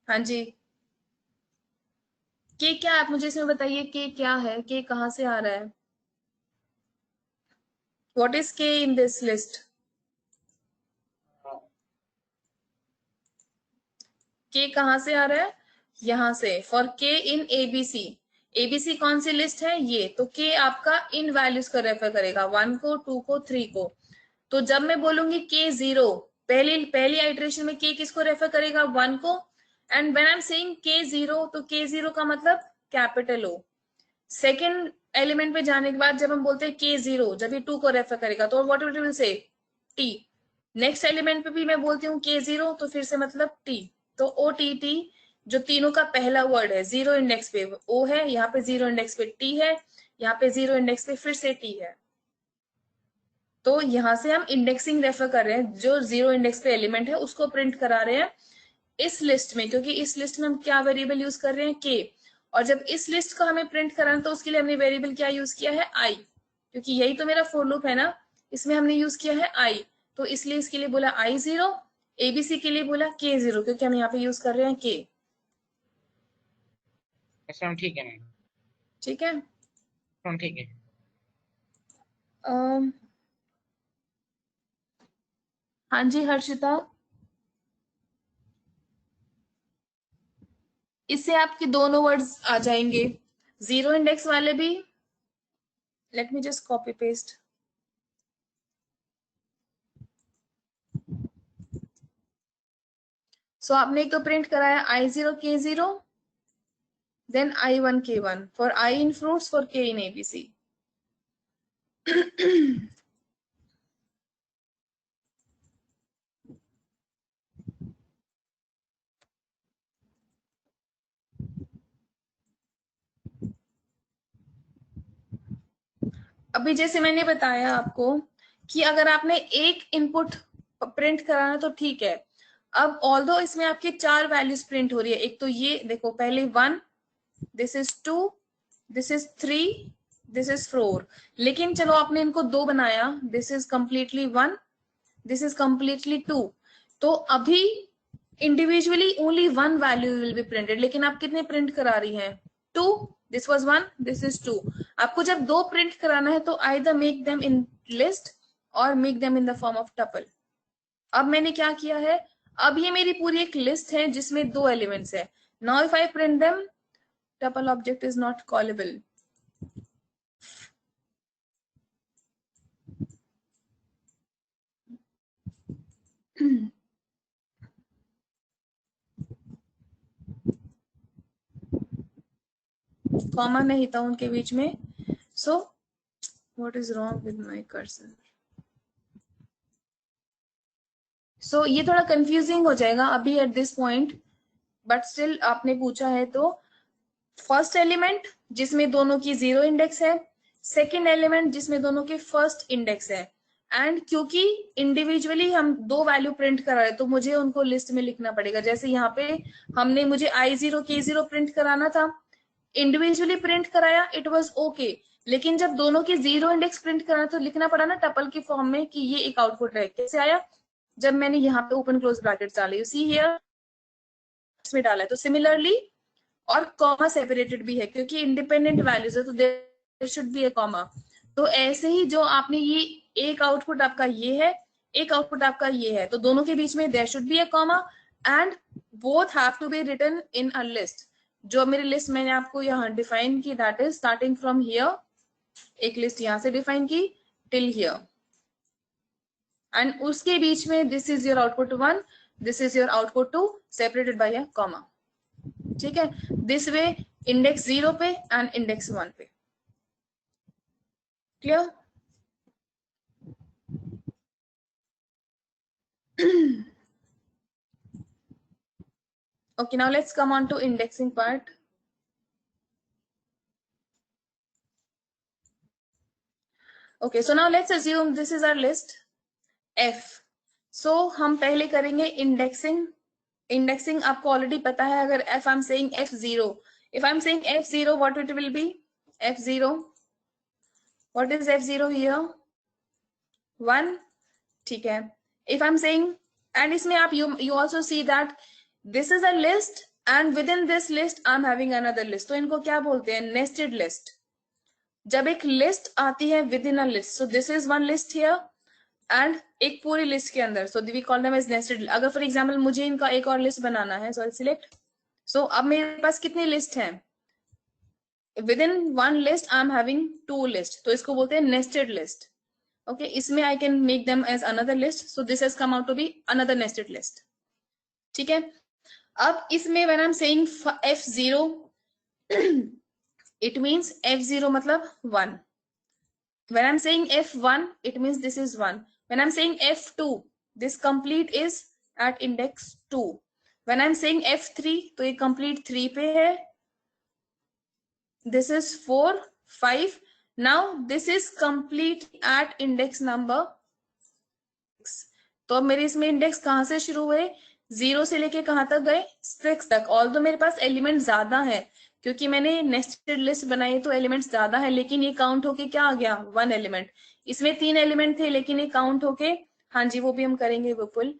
हाँ जी, के क्या, आप मुझे इसमें बताइए के क्या है, के कहाँ से आ रहा है? व्हाट इज के इन दिस लिस्ट? के कहाँ से आ रहा है? यहाँ से, for k in ABC. ABC कौन सी लिस्ट है, ये, तो के आपका इन वैल्यूज को रेफर करेगा, 1 को, 2 को, 3 को। तो जब मैं बोलूंगी के 0, पहली आइटरेशन में के किसको रेफर करेगा, 1 को। And when I am saying के 0, तो के 0 का मतलब कैपिटल O। सेकेंड एलिमेंट पे जाने के बाद जब हम बोलते हैं के 0, जब ये 2 को रेफर करेगा तो what will say, T. Next element पे भी मैं बोलती हूँ के 0, तो फिर से मतलब टी। तो OTT जो तीनों का पहला वर्ड है, 0 इंडेक्स पे O है, यहाँ पे 0 इंडेक्स पे T है, यहाँ पे 0 इंडेक्स पे फिर से T है। तो यहाँ से हम इंडेक्सिंग रेफर कर रहे हैं, जो 0 इंडेक्स पे एलिमेंट है उसको प्रिंट करा रहे हैं इस लिस्ट में, क्योंकि इस लिस्ट में हम क्या वेरिएबल यूज कर रहे हैं, के। और जब इस लिस्ट को हमें प्रिंट कराना तो उसके लिए हमने वेरिएबल क्या यूज किया है, आई, क्योंकि यही तो मेरा फॉर लूप है ना, इसमें हमने यूज किया है आई, तो इसलिए इसके लिए बोला I0, एबीसी के लिए बोला K0, क्योंकि हम यहाँ पे यूज कर रहे हैं के। ऐसे हम ठीक है मैम। ठीक है। हम ठीक है। हाँ जी हर्षिता, इससे आपके दोनों वर्ड्स आ जाएंगे, जीरो इंडेक्स वाले भी। Let me just copy paste. So आपने एक तो प्रिंट कराया I0 K0, then I1 K1 for I in fruits, for K in ABC. अभी जैसे मैंने बताया आपको कि अगर आपने एक इनपुट प्रिंट कराना तो ठीक है। अब ऑल्दो इसमें आपके 4 वैल्यूज प्रिंट हो रही है, एक तो ये देखो, पहले 1, this is 2, this is 3, this is 4। लेकिन चलो आपने इनको 2 बनाया, this is completely 1, this is completely 2। तो अभी individually only 1 value will be printed, लेकिन आप कितने प्रिंट करा रही हैं? 2, दिस वाज 1, दिस इज 2। आपको जब 2 प्रिंट कराना है तो either make them in list और make them in the form of tuple. अब मैंने क्या किया है, अब ये मेरी पूरी एक लिस्ट है जिसमें 2 एलिमेंट्स है। Now if I print them, tuple object is not callable. Comma नहीं था उनके बीच में। So what is wrong with my cursor? So ये थोड़ा कंफ्यूजिंग हो जाएगा अभी at this point, but still आपने पूछा है तो फर्स्ट एलिमेंट जिसमें दोनों की 0 इंडेक्स है, सेकेंड एलिमेंट जिसमें दोनों के फर्स्ट इंडेक्स है, एंड क्योंकि इंडिविजुअली हम 2 वैल्यू प्रिंट करा रहे तो मुझे उनको लिस्ट में लिखना पड़ेगा। जैसे यहाँ पे हमने मुझे I0 K0 प्रिंट कराना था, इंडिविजुअली प्रिंट कराया, इट वाज ओके, लेकिन जब दोनों की 0 इंडेक्स प्रिंट कराना तो लिखना पड़ा ना टपल की फॉर्म में कि ये एक आउटपुट है। कैसे आया? जब मैंने यहाँ पे ओपन क्लोज ब्रैकेट डाले, यू सी हियर में डाला है। तो सिमिलरली, और कॉमा सेपरेटेड भी है क्योंकि इंडिपेंडेंट वैल्यूज है तो there should be a comma. तो ऐसे ही जो आपने ये एक आउटपुट आपका ये है, एक आउटपुट आपका ये है, तो दोनों के बीच में there should be a comma and both have to be written in a list. जो मेरी लिस्ट मैंने आपको यहाँ डिफाइन की, that is starting from here, एक लिस्ट यहाँ से डिफाइन की टिल हियर, एंड उसके बीच में this is your output 1, this is your output 2, separated by a comma. ठीक है, दिस वे इंडेक्स 0 पे एंड इंडेक्स 1 पे। Clear? Okay, now let's come on to indexing part. Okay, so now let's assume this is our list F. So हम पहले करेंगे indexing. Indexing आपको already पता है। अगर if I'm saying F0, if I'm saying F0, what it will be? F0, what is F0 here? 1. ठीक है। If I'm saying, and इसमें आप you also see that this is a list and within this list I'm having another list. तो इनको क्या बोलते हैं? Nested list. जब एक लिस्ट आती है within a list, so this is one list here and एक पूरी लिस्ट के अंदर, so we call them as nested. अगर फॉर एग्जांपल मुझे इनका एक और लिस्ट बनाना है, सो सिलेक्ट। सो अब मेरे पास कितनी लिस्ट है? Within one list I am having 2 list, तो इसको बोलते हैं नेस्टेड लिस्ट। ओके, इसमें I can make them as another list, so this has come out to be another nested list. ठीक है, अब इसमें when I am saying F0, it means F0 मतलब 1. When I'm saying F1, it means this is 1. When I'm saying F2, this complete is at index 2. When I'm saying F3, तो ये complete 3 पे है. This is 4, 5. Now this is complete at index number 6. तो अब मेरे इसमें index कहां से शुरू हुए? 0 से लेके कहां तक गए? 6 तक। ऑल्दो मेरे पास एलिमेंट ज्यादा है क्योंकि मैंने नेस्टेड लिस्ट बनाई तो एलिमेंट्स ज्यादा है, लेकिन ये काउंट होके क्या आ गया? 1 एलिमेंट। इसमें 3 एलिमेंट थे लेकिन ये काउंट होके, हाँ जी वो भी हम करेंगे विपुल,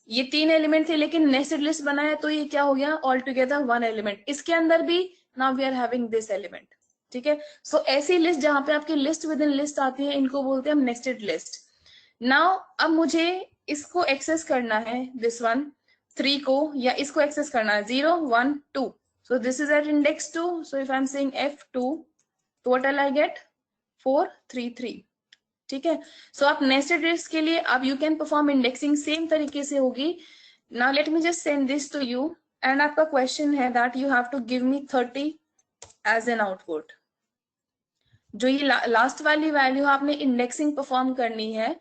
ये 3 एलिमेंट थे लेकिन नेस्टेड लिस्ट बनाया तो ये क्या हो गया? All together 1 element. इसके अंदर भी now we are having this element, ठीक है। सो ऐसी लिस्ट जहां पे आपकी लिस्ट विद इन लिस्ट आती है, इनको बोलते हैं हम नेस्टेड लिस्ट। नाउ अब मुझे इसको एक्सेस करना है, दिस वन 3 को, या इसको एक्सेस करना है 0 1 2। So this is at index 2, so if I am saying F2, तो व्हाट विल आई गेट 4 3 3, ठीक है। सो आप नेस्टेड लिस्ट के लिए अब you can perform indexing same तरीके से होगी। Now let me just send this to you, and आपका क्वेश्चन है that you have to give me 30 as an output. जो ये लास्ट वाली वैल्यू आपने इंडेक्सिंग परफॉर्म करनी है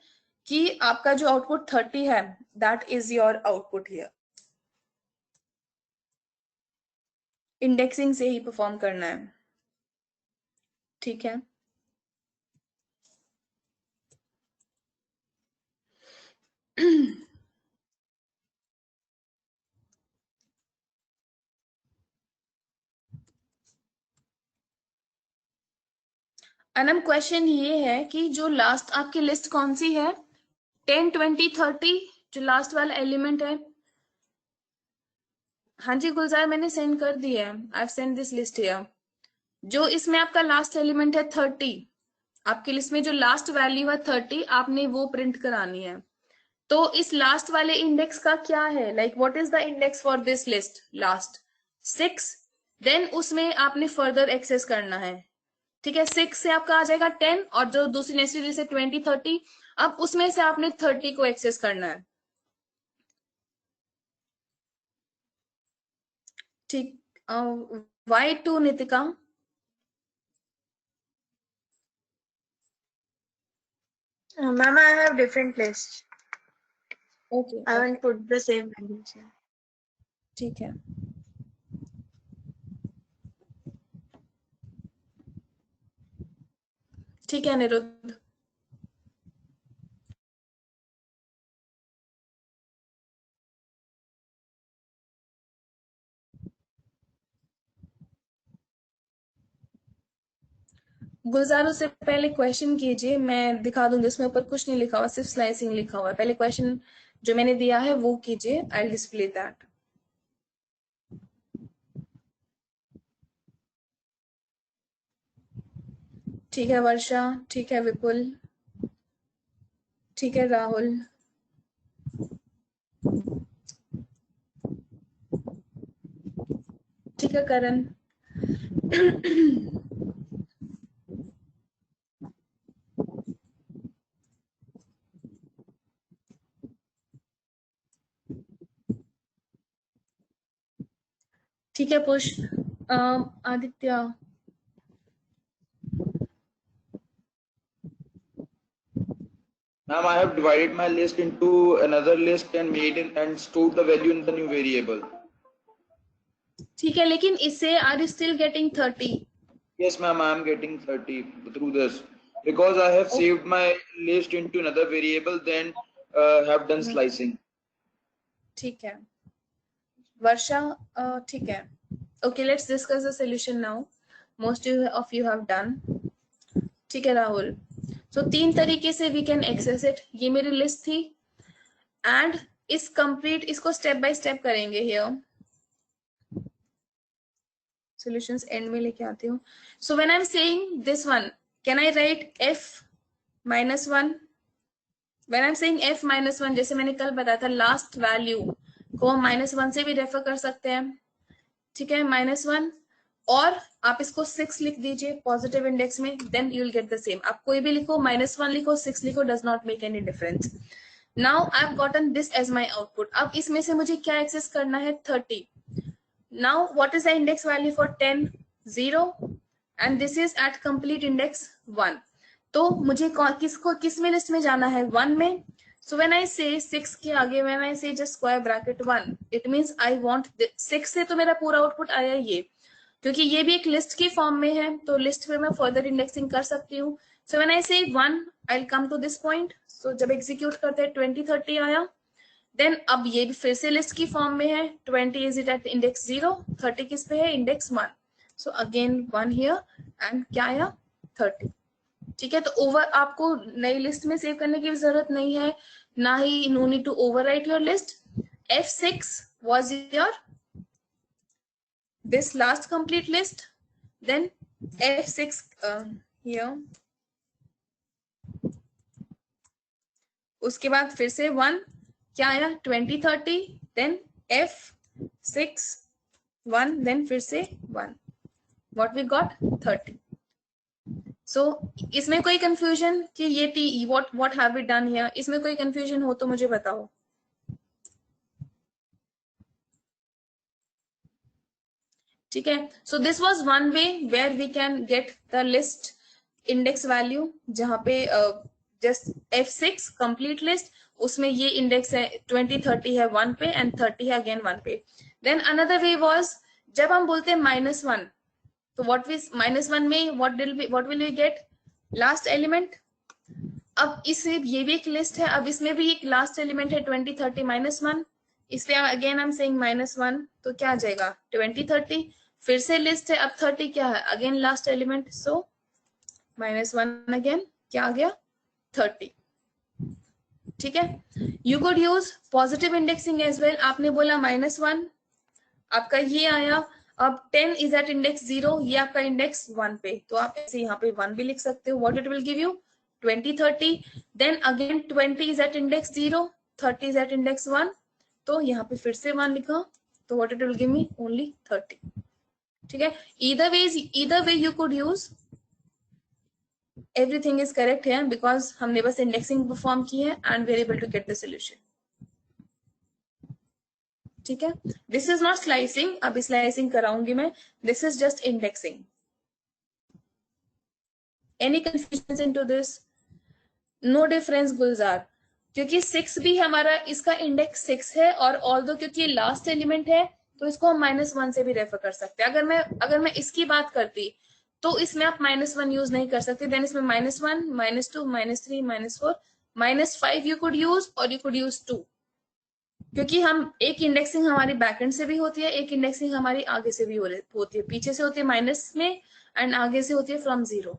कि आपका जो आउटपुट 30 है, that is your output here. Indexing से ही परफॉर्म करना है, ठीक है। अनम क्वेश्चन ये है कि जो लास्ट आपकी लिस्ट कौन सी है, 10 20 30, जो लास्ट वाला एलिमेंट है। हाँ जी गुलजार, मैंने सेंड कर दिया है, I have send this list here. जो इसमें आपका लास्ट एलिमेंट है 30, आपकी लिस्ट में जो लास्ट वैल्यू है 30, आपने वो प्रिंट करानी है। तो इस लास्ट वाले इंडेक्स का क्या है, like what is the index for this list, last 6, then उसमें आपने फर्दर एक्सेस करना है, ठीक है। 6 से आपका आ जाएगा 10, और जो दूसरी नेक्स्ट जैसे 20 30, अब उसमें से आपने 30 को एक्सेस करना है, ठीक। Y2 Nitika, Ma'am, I have different lists. Okay I haven't put the same values here. ठीक है। ठीक है निरुद्ध, गुलजार से पहले क्वेश्चन कीजिए, मैं दिखा दूंगी, उसमें ऊपर कुछ नहीं लिखा हुआ, सिर्फ स्लाइसिंग लिखा हुआ है। पहले क्वेश्चन जो मैंने दिया है वो कीजिए, आई विल डिस्प्ले दैट। ठीक है वर्षा, ठीक है विपुल, ठीक है राहुल, ठीक है करण। ठीक है पुष्प, Aditya, Ma'am, I have divided my list into another list and made it and stored the value in the new variable. ठीक है, लेकिन इससे are you still getting 30? Yes, ma'am, I am getting 30 through this because I have saved my list into another variable, then have done slicing. ठीक है वर्षा, ठीक है। Okay, let's discuss the solution now. Most of you have done. ठीक है Rahul, so 3 तरीके से we can access it. ये मेरी लिस्ट थी, and इस कंप्लीट इसको स्टेप बाय स्टेप करेंगे here. Solutions end में लेके आती हूँ. So when I'm saying this one, can I write f minus 1? When I'm saying f minus 1, जैसे मैंने कल बताया था, लास्ट वैल्यू को -1 से भी रेफर कर सकते हैं, ठीक है, -1, और आप इसको 6 लिख दीजिए पॉजिटिव इंडेक्स में, then you will get the same. आप कोई भी लिखो, -1 लिखो, 6 लिखो, does not make any difference. Now I have gotten this as my output. अब इसमें से मुझे क्या एक्सेस करना है, 30। Now what is the index value for 10? 0, and this is at complete index 1। तो मुझे किस में लिस्ट में जाना है, 1 में। So when I say 6 के आगे, when I say just square bracket 1, it means I want 6 से तो मेरा पूरा आउटपुट आया ये, क्योंकि ये भी एक लिस्ट की फॉर्म में है, तो लिस्ट में मैं फर्दर इंडेक्सिंग कर सकती हूँ। So when I say 1, I'll come to this point. So जब एग्जीक्यूट करते हैं 20 30 आया, देन अब ये भी फिर से लिस्ट की फॉर्म में है, 20 इज इट एट इंडेक्स 0, 30 किस पे है, index 1। So again 1 here, and क्या आया, 30। ठीक है, तो ओवर आपको नई लिस्ट में सेव करने की जरूरत नहीं है, ना ही no need to overwrite your list. F6 was your this last complete list, then F6 here, उसके बाद फिर से 1 क्या आया 20 30, then F6 1, then फिर से 1, what we got 30. So इसमें कोई कंफ्यूजन कि ये T what have we done here, इसमें कोई कंफ्यूजन हो तो मुझे बताओ. ठीक है. So this was one way where we can get the list index value, जहाँ पे just F6 complete list, उसमें ये index है 20 30 है 1 पे and 30 है again 1 पे. Then another way was जब हम बोलते हैं -1, तो what we -1 में what will we get last element. अब इसे ये भी एक लिस्ट है, अब इसमें भी एक लास्ट एलिमेंट है 20 30 -1, इसलिए अगेन आई एम सेइंग -1, तो क्या आ जाएगा 20 30, फिर से लिस्ट है, अब 30 क्या है again last element, so -1 again क्या आ गया 30. ठीक है. You could use positive indexing as well. आपने बोला -1, आपका ये आया, अब 10 इज एट इंडेक्स 0, ये आपका इंडेक्स 1 पे, तो आप ऐसे यहाँ पे 1 भी लिख सकते हो. What it will give you 20 30, then again 20 is at index 0, 30 is at index 1, तो यहाँ पे फिर से 1 लिखा, तो what it will give me only 30. ठीक है. either way you could use, everything is correct here because हमने बस इंडेक्सिंग परफॉर्म की है and we are able to get the solution. ठीक है. दिस इज नॉट स्लाइसिंग, अभी स्लाइसिंग कराऊंगी मैं, this is just indexing. Any confusion into this? No difference Gulzar, क्योंकि 6 भी हमारा इसका इंडेक्स 6 है, और ऑल्दो क्योंकि लास्ट एलिमेंट है तो इसको हम -1 से भी रेफर कर सकते हैं. अगर मैं इसकी बात करती तो इसमें आप -1 यूज नहीं कर सकते, देन इसमें -1 -2 -3 -4 -5 यू कुड यूज, और यू कुड यूज 2, क्योंकि हम एक इंडेक्सिंग हमारी बैकएंड से भी होती है, एक इंडेक्सिंग हमारी आगे से भी होती है, पीछे से होती है माइनस में एंड आगे से होती है फ्रॉम 0.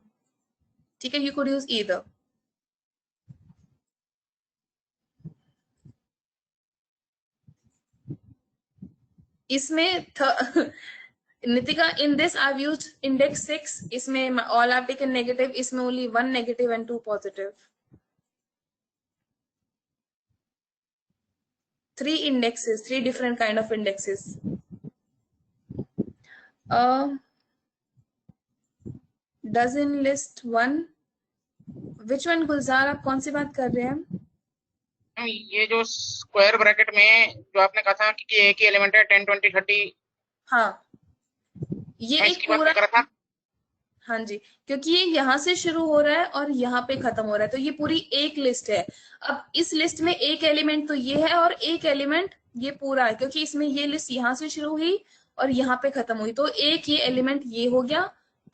ठीक है. You could use either. इसमें Nitika in this I have used index 6, इसमें ऑल आर टेकन नेगेटिव, इसमें only 1 negative and 2 positive. 3 indexes, 3 different kind of indexes. Dozen list 1, which one गुलजार, आप कौन सी बात कर रहे हैं? ये जो स्क्वायर ब्रैकेट में जो आपने कहा था कि एक ही एलिमेंट है 10 20 30, हाँ, ये एक पूरा कर रहा था. हाँ जी, क्योंकि ये यहाँ से शुरू हो रहा है और यहाँ पे खत्म हो रहा है, तो ये पूरी एक लिस्ट है. अब इस लिस्ट में एक एलिमेंट तो ये है और एक एलिमेंट ये पूरा है, क्योंकि इसमें ये लिस्ट यहाँ से शुरू हुई और यहाँ पे खत्म हुई, तो एक ये एलिमेंट ये हो गया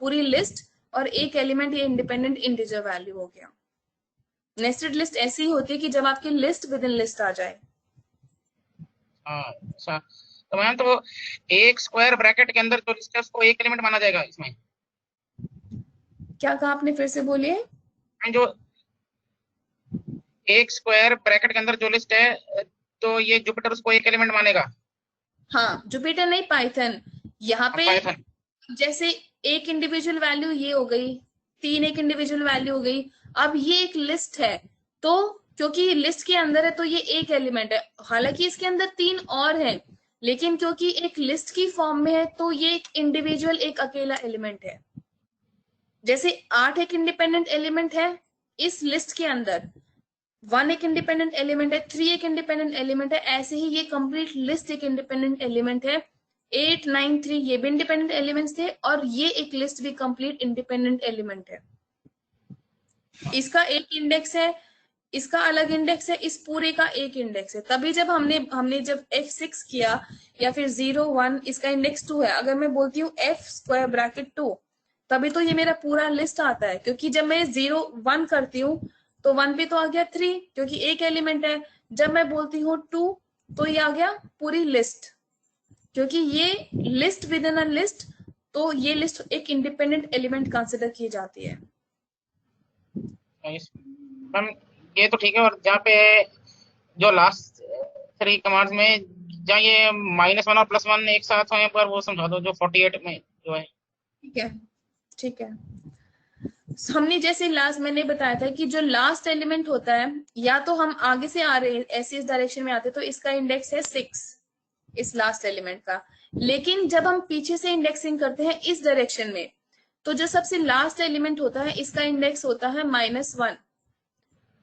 पूरी लिस्ट, और एक एलिमेंट ये इंडिपेंडेंट इंटीजर वैल्यू हो गया. नेस्टेड लिस्ट ऐसी ही होती है कि जब आपकी लिस्ट विद इन लिस्ट आ जाए. अच्छा, तो मैम तो एक स्क्वायर ब्रैकेट के अंदर जो लिस्ट है उसको एक एलिमेंट माना जाएगा इसमें? क्या कहा आपने, फिर से बोलिए. जो एक स्क्वायर ब्रैकेट के अंदर जो लिस्ट है, तो ये जुपिटर उसको एक एलिमेंट मानेगा? हाँ, जुपिटर नहीं, पाइथन. यहाँ पे जैसे एक इंडिविजुअल वैल्यू ये हो गई, 3 एक इंडिविजुअल वैल्यू हो गई, अब ये एक लिस्ट है, तो क्योंकि लिस्ट के अंदर है तो ये एक एलिमेंट है. हालांकि इसके अंदर 3 और हैं, लेकिन क्योंकि एक लिस्ट की फॉर्म में है तो ये एक इंडिविजुअल एक अकेला एलिमेंट है. जैसे 8 एक इंडिपेंडेंट एलिमेंट है इस लिस्ट के अंदर, 1 एक इंडिपेंडेंट एलिमेंट है, 3 एक इंडिपेंडेंट एलिमेंट है, ऐसे ही ये कंप्लीट लिस्ट एक इंडिपेंडेंट एलिमेंट है. 8 9 3 ये भी इंडिपेंडेंट एलिमेंट्स थे, और ये एक लिस्ट भी कंप्लीट इंडिपेंडेंट एलिमेंट है. इसका एक इंडेक्स है, इसका अलग इंडेक्स है, इस पूरे का एक इंडेक्स है. तभी जब हमने जब F6 किया या फिर 0 1, इसका इंडेक्स 2 है. अगर मैं बोलती हूँ F स्क्वायर ब्रैकेट 2, तभी तो ये मेरा पूरा लिस्ट आता है, क्योंकि जब मैं 0 1 करती हूँ तो 1 पे तो आ गया 3, क्योंकि एक एलिमेंट है. जब मैं बोलती हूँ 2, तो ये आ गया पूरी लिस्ट, क्योंकि ये list with in a list, तो ये लिस्ट एक इंडिपेंडेंट एलिमेंट कंसिडर की जाती है. मैम ये तो ठीक है, और जहाँ पे जो लास्ट 3 कमांड्स में जहाँ ये -1 और +1 एक साथ हो, एक बार वो समझा दो जो 48 में जो है। ठीक है, ठीक है। हमने जैसे लास्ट मैंने बताया था कि जो लास्ट एलिमेंट होता है, या तो हम आगे से आ रहे हैं ऐसे इस डायरेक्शन में आते तो इसका इंडेक्स है 6 इस लास्ट एलिमेंट का। लेकिन जब हम पीछे से इंडेक्सिंग करते हैं इस डायरेक्शन में, तो जो सबसे लास्ट एलिमेंट होता है इसका इंडेक्स होता है -1,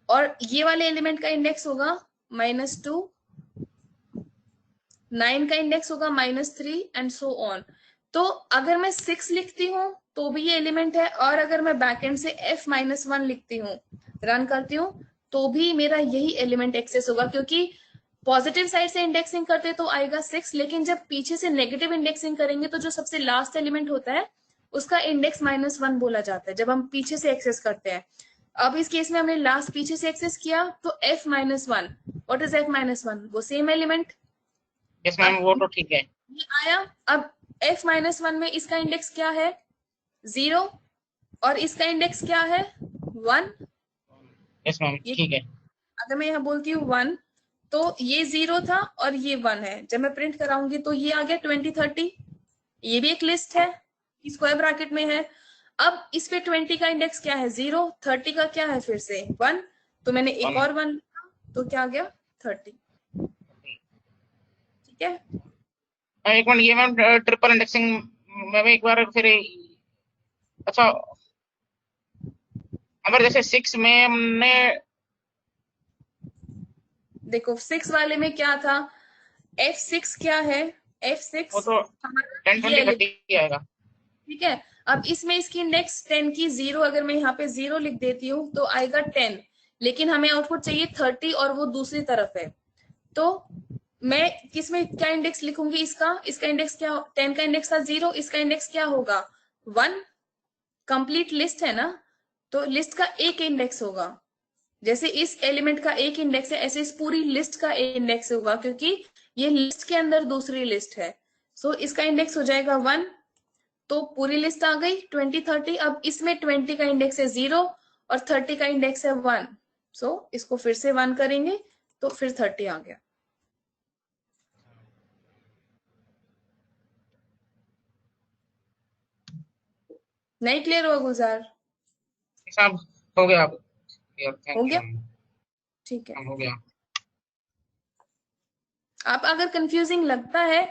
और ये वाले एलिमेंट का इंडेक्स होगा -2, 9 का इंडेक्स होगा -3 एंड सो ऑन। तो अगर मैं 6 लिखती हूँ तो भी ये एलिमेंट है, और अगर मैं बैकएंड से f-1 लिखती हूँ, रन करती हूँ, तो भी मेरा यही एलिमेंट एक्सेस होगा, क्योंकि पॉजिटिव साइड से इंडेक्सिंग करते तो आएगा 6, लेकिन जब पीछे से नेगेटिव इंडेक्सिंग करेंगे तो जो सबसे लास्ट एलिमेंट होता है उसका इंडेक्स -1 बोला जाता है, जब हम पीछे से एक्सेस करते हैं। अब इस केस में हमने लास्ट पीछे से एक्सेस किया तो f-1, व्हाट इज f-1? वो सेम एलिमेंट। यस मैम, वो तो ठीक है। ये आया। अब f-1 में इसका इंडेक्स क्या है? 0, और इसका इंडेक्स क्या है? 1। यस मैम, ठीक है। अगर मैं यहाँ बोलती हूँ 1, तो ये 0 था और ये 1 है। जब मैं प्रिंट कराऊंगी तो ये आ गया 20, 30। ये भी एक लिस्ट है, स्क्वायर ब्रैकेट में है। अब इस पे 20 का इंडेक्स क्या है? 0। 30 का क्या है? फिर से 1, तो मैंने एक और 1 लिखा, तो क्या आ गया? 30। ठीक है। एक मिनट, ये मैम ट्रिपल इंडेक्सिंग में भी एक बार फिर, अच्छा हमारे जैसे 6 में हमने, देखो 6 वाले में क्या था? f6 क्या है? f6 वो तो 10, ये 20, 30 आएगा। ठीक है। अब इसमें इसकी इंडेक्स 10 की 0, अगर मैं यहाँ पे 0 लिख देती हूँ तो आएगा 10, लेकिन हमें आउटपुट चाहिए 30 और वो दूसरी तरफ है। तो मैं किसमें क्या इंडेक्स लिखूंगी? इसका इंडेक्स क्या? 10 का इंडेक्स था 0, इसका इंडेक्स क्या होगा? 1। कंप्लीट लिस्ट है ना, तो लिस्ट का एक इंडेक्स होगा। जैसे इस एलिमेंट का एक इंडेक्स है, ऐसे इस पूरी लिस्ट का इंडेक्स होगा, क्योंकि ये लिस्ट के अंदर दूसरी लिस्ट है। सो इसका इंडेक्स हो जाएगा 1। तो पूरी लिस्ट आ गई 20, 30। अब इसमें 20 का इंडेक्स है 0 और 30 का इंडेक्स है 1। सो इसको फिर से 1 करेंगे तो फिर 30 आ गया। नहीं क्लियर हुआ गुलजार? साहब हो गया। हो थैंक गया, यू। ठीक है। हो गया। आप अगर कंफ्यूजिंग लगता है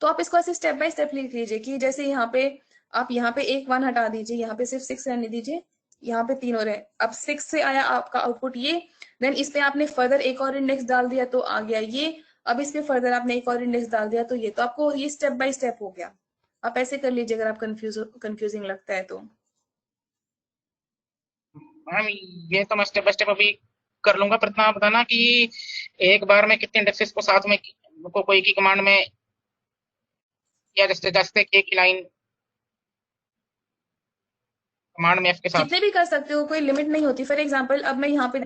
तो आप इसको ऐसे स्टेप बाय स्टेप लिख लीजिए, कि जैसे यहाँ पे आप यहाँ पे एक 1 हटा दीजिए, यहाँ पे सिर्फ 6 रहने दीजिए, यहाँ पे 3 और है। अब 6 से आया आपका आउटपुट ये, देन इस पे आपने फर्दर एक और इंडेक्स डाल दिया तो आ गया ये। अब इस पे फर्दर आपने एक और इंडेक्स डाल दिया तो ये। तो आपको ये स्टेप बाय स्टेप हो गया। आप ऐसे कर लीजिए अगर आप कंफ्यूजिंग लगता है तो। मैम ये तो मैं स्टेप बाय स्टेप अभी कर लूंगा, पर इतना बताना कि एक बार में कितने इंडेक्सेस को साथ में को कोई की कमांड में, या जैसे जैसे एक ही लाइन कमांड में f के साथ। जितने भी कर सकते हो, कोई लिमिट नहीं होती। फॉर एग्जाम्पल अब मैं यहाँ पे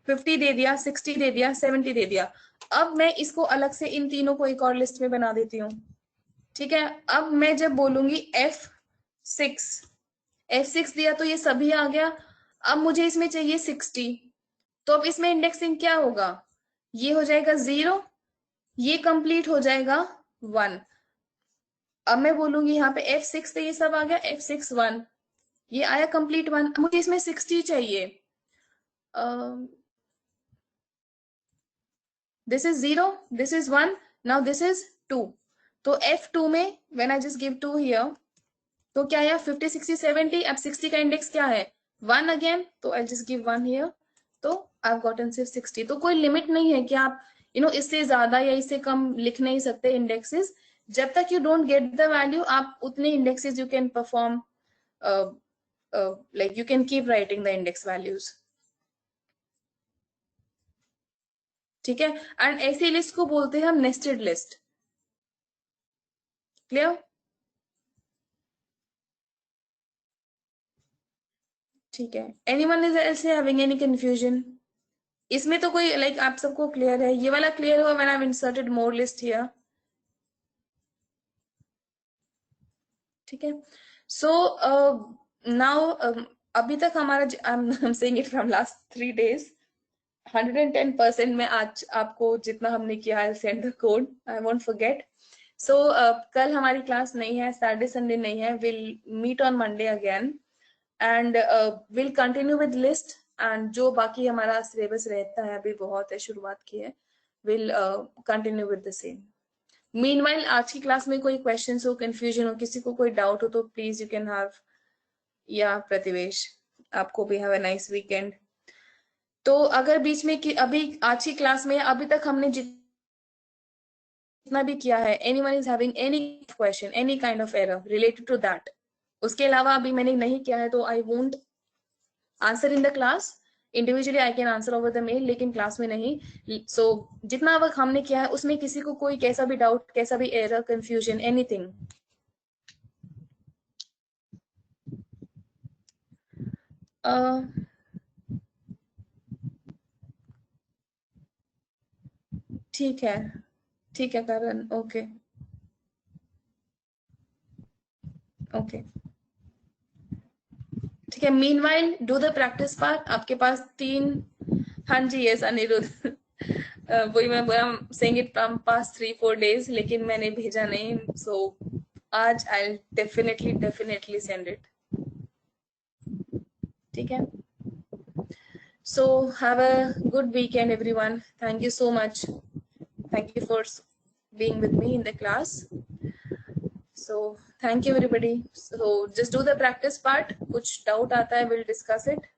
50 दे दिया, 60 दे दिया, 70 दे दिया। अब मैं इसको अलग से इन तीनों को एक और लिस्ट में बना देती हूँ। ठीक है। अब मैं जब बोलूंगी F6 दिया तो ये सभी आ गया। अब मुझे इसमें चाहिए 60, तो अब इसमें इंडेक्सिंग क्या होगा? ये हो जाएगा 0, ये कंप्लीट हो जाएगा 1। अब मैं बोलूंगी यहाँ पे F6 तो ये सब आ गया, F6 1, ये आया कंप्लीट 1। मुझे इसमें 60 चाहिए। This is 0, this is 1, now this is 2। तो F2 में when I just give 2 here, तो क्या आया? 50, 60, 70। अब 60 का इंडेक्स क्या है? 1 अगेन, तो आई जस्ट गिव 1 हियर। तो आई हैव गॉटन सिर्फ 60। तो कोई लिमिट नहीं है कि आप इससे ज्यादा या इससे कम लिख नहीं सकते इंडेक्सेस। जब तक you don't get the value, आप उतने indexes you can perform, like you can keep writing the index values. ठीक है। एंड ऐसी लिस्ट को बोलते हैं हम नेस्टेड लिस्ट। क्लियर? ठीक है। एनीवन इज ऐसे हैविंग एनी कंफ्यूजन? इसमें तो कोई लाइक आप सबको क्लियर है? ये वाला क्लियर हुआ when I have inserted more list here? ठीक है। सो नाउ अभी तक हमारा, I'm saying it from last 3 days, 110% में आज आपको जितना हमने किया है send the code, I won't forget. So कल हमारी क्लास नहीं है, सैटरडे संडे नहीं है, will meet on Monday again and will continue with list and जो बाकी हमारा सिलेबस रहता है, अभी बहुत है, शुरुआत की है, will continue with the same. Meanwhile आज की क्लास में कोई क्वेश्चंस हो, कंफ्यूजन हो, किसी को कोई डाउट हो तो प्लीज यू कैन हैव, या प्रतिवेश आपको भी हैव अ नाइस वीकेंड। तो अगर बीच में कि अभी आज की क्लास में अभी तक हमने जितना भी किया है, anyone is having any question, any kind of error related to that, उसके अलावा अभी मैंने नहीं किया है तो I won't answer in the class, individually I can answer over the mail, लेकिन क्लास में नहीं। so जितना वक्त हमने किया है उसमें किसी को कोई कैसा भी डाउट, कैसा भी एरर, कंफ्यूजन, एनीथिंग? ठीक है, ठीक है करण, ओके ओके ठीक है। Meanwhile do the practice part. आपके पास 3, हाँ जी यस अनिरुद्ध वही मैं बोला, saying it from past 3-4 days, लेकिन मैंने भेजा नहीं, सो आज आई डेफिनेटली सेंड इट। ठीक है, so have a good weekend everyone, thank you so much, thank you for being with me in the class. So thank you everybody. So just do the practice part. कुछ doubt आता है, we'll discuss it.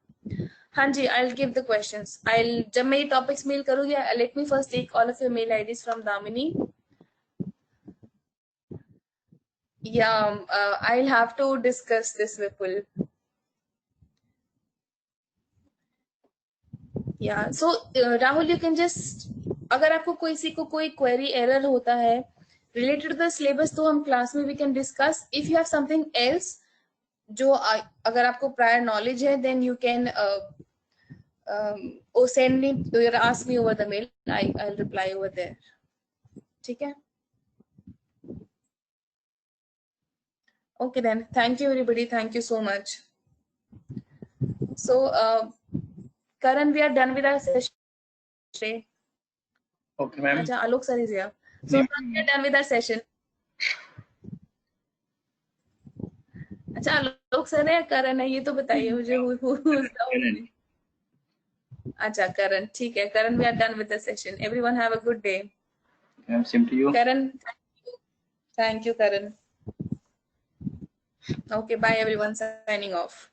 हाँ जी, I'll give the questions. जब मैं ये topics mail करूँगी, let me first take all of your mail IDs from Damini. Yeah, I'll have to discuss this Vipul. Yeah, so Rahul, you can just, अगर आपको किसी को कोई query error होता है related to the syllabus, तो हम class में we can discuss. If you have something else जो अगर आपको prior knowledge है, then you can send me or ask me over the mail. I'll reply over there. ठीक है? Okay then. Thank you everybody. Thank you so much. So Karan, we are done with our session. Okay, ma'am. अच्छा, Alok sir is here. So we are done with our session. अच्छा, Alok sir है या Karan है, ये तो बताइए मुझे। अच्छा Karan, ठीक है Karan, we are done with the session. Everyone have a good day. Same to you. Karan, thank you Karan. Okay, bye everyone, signing off.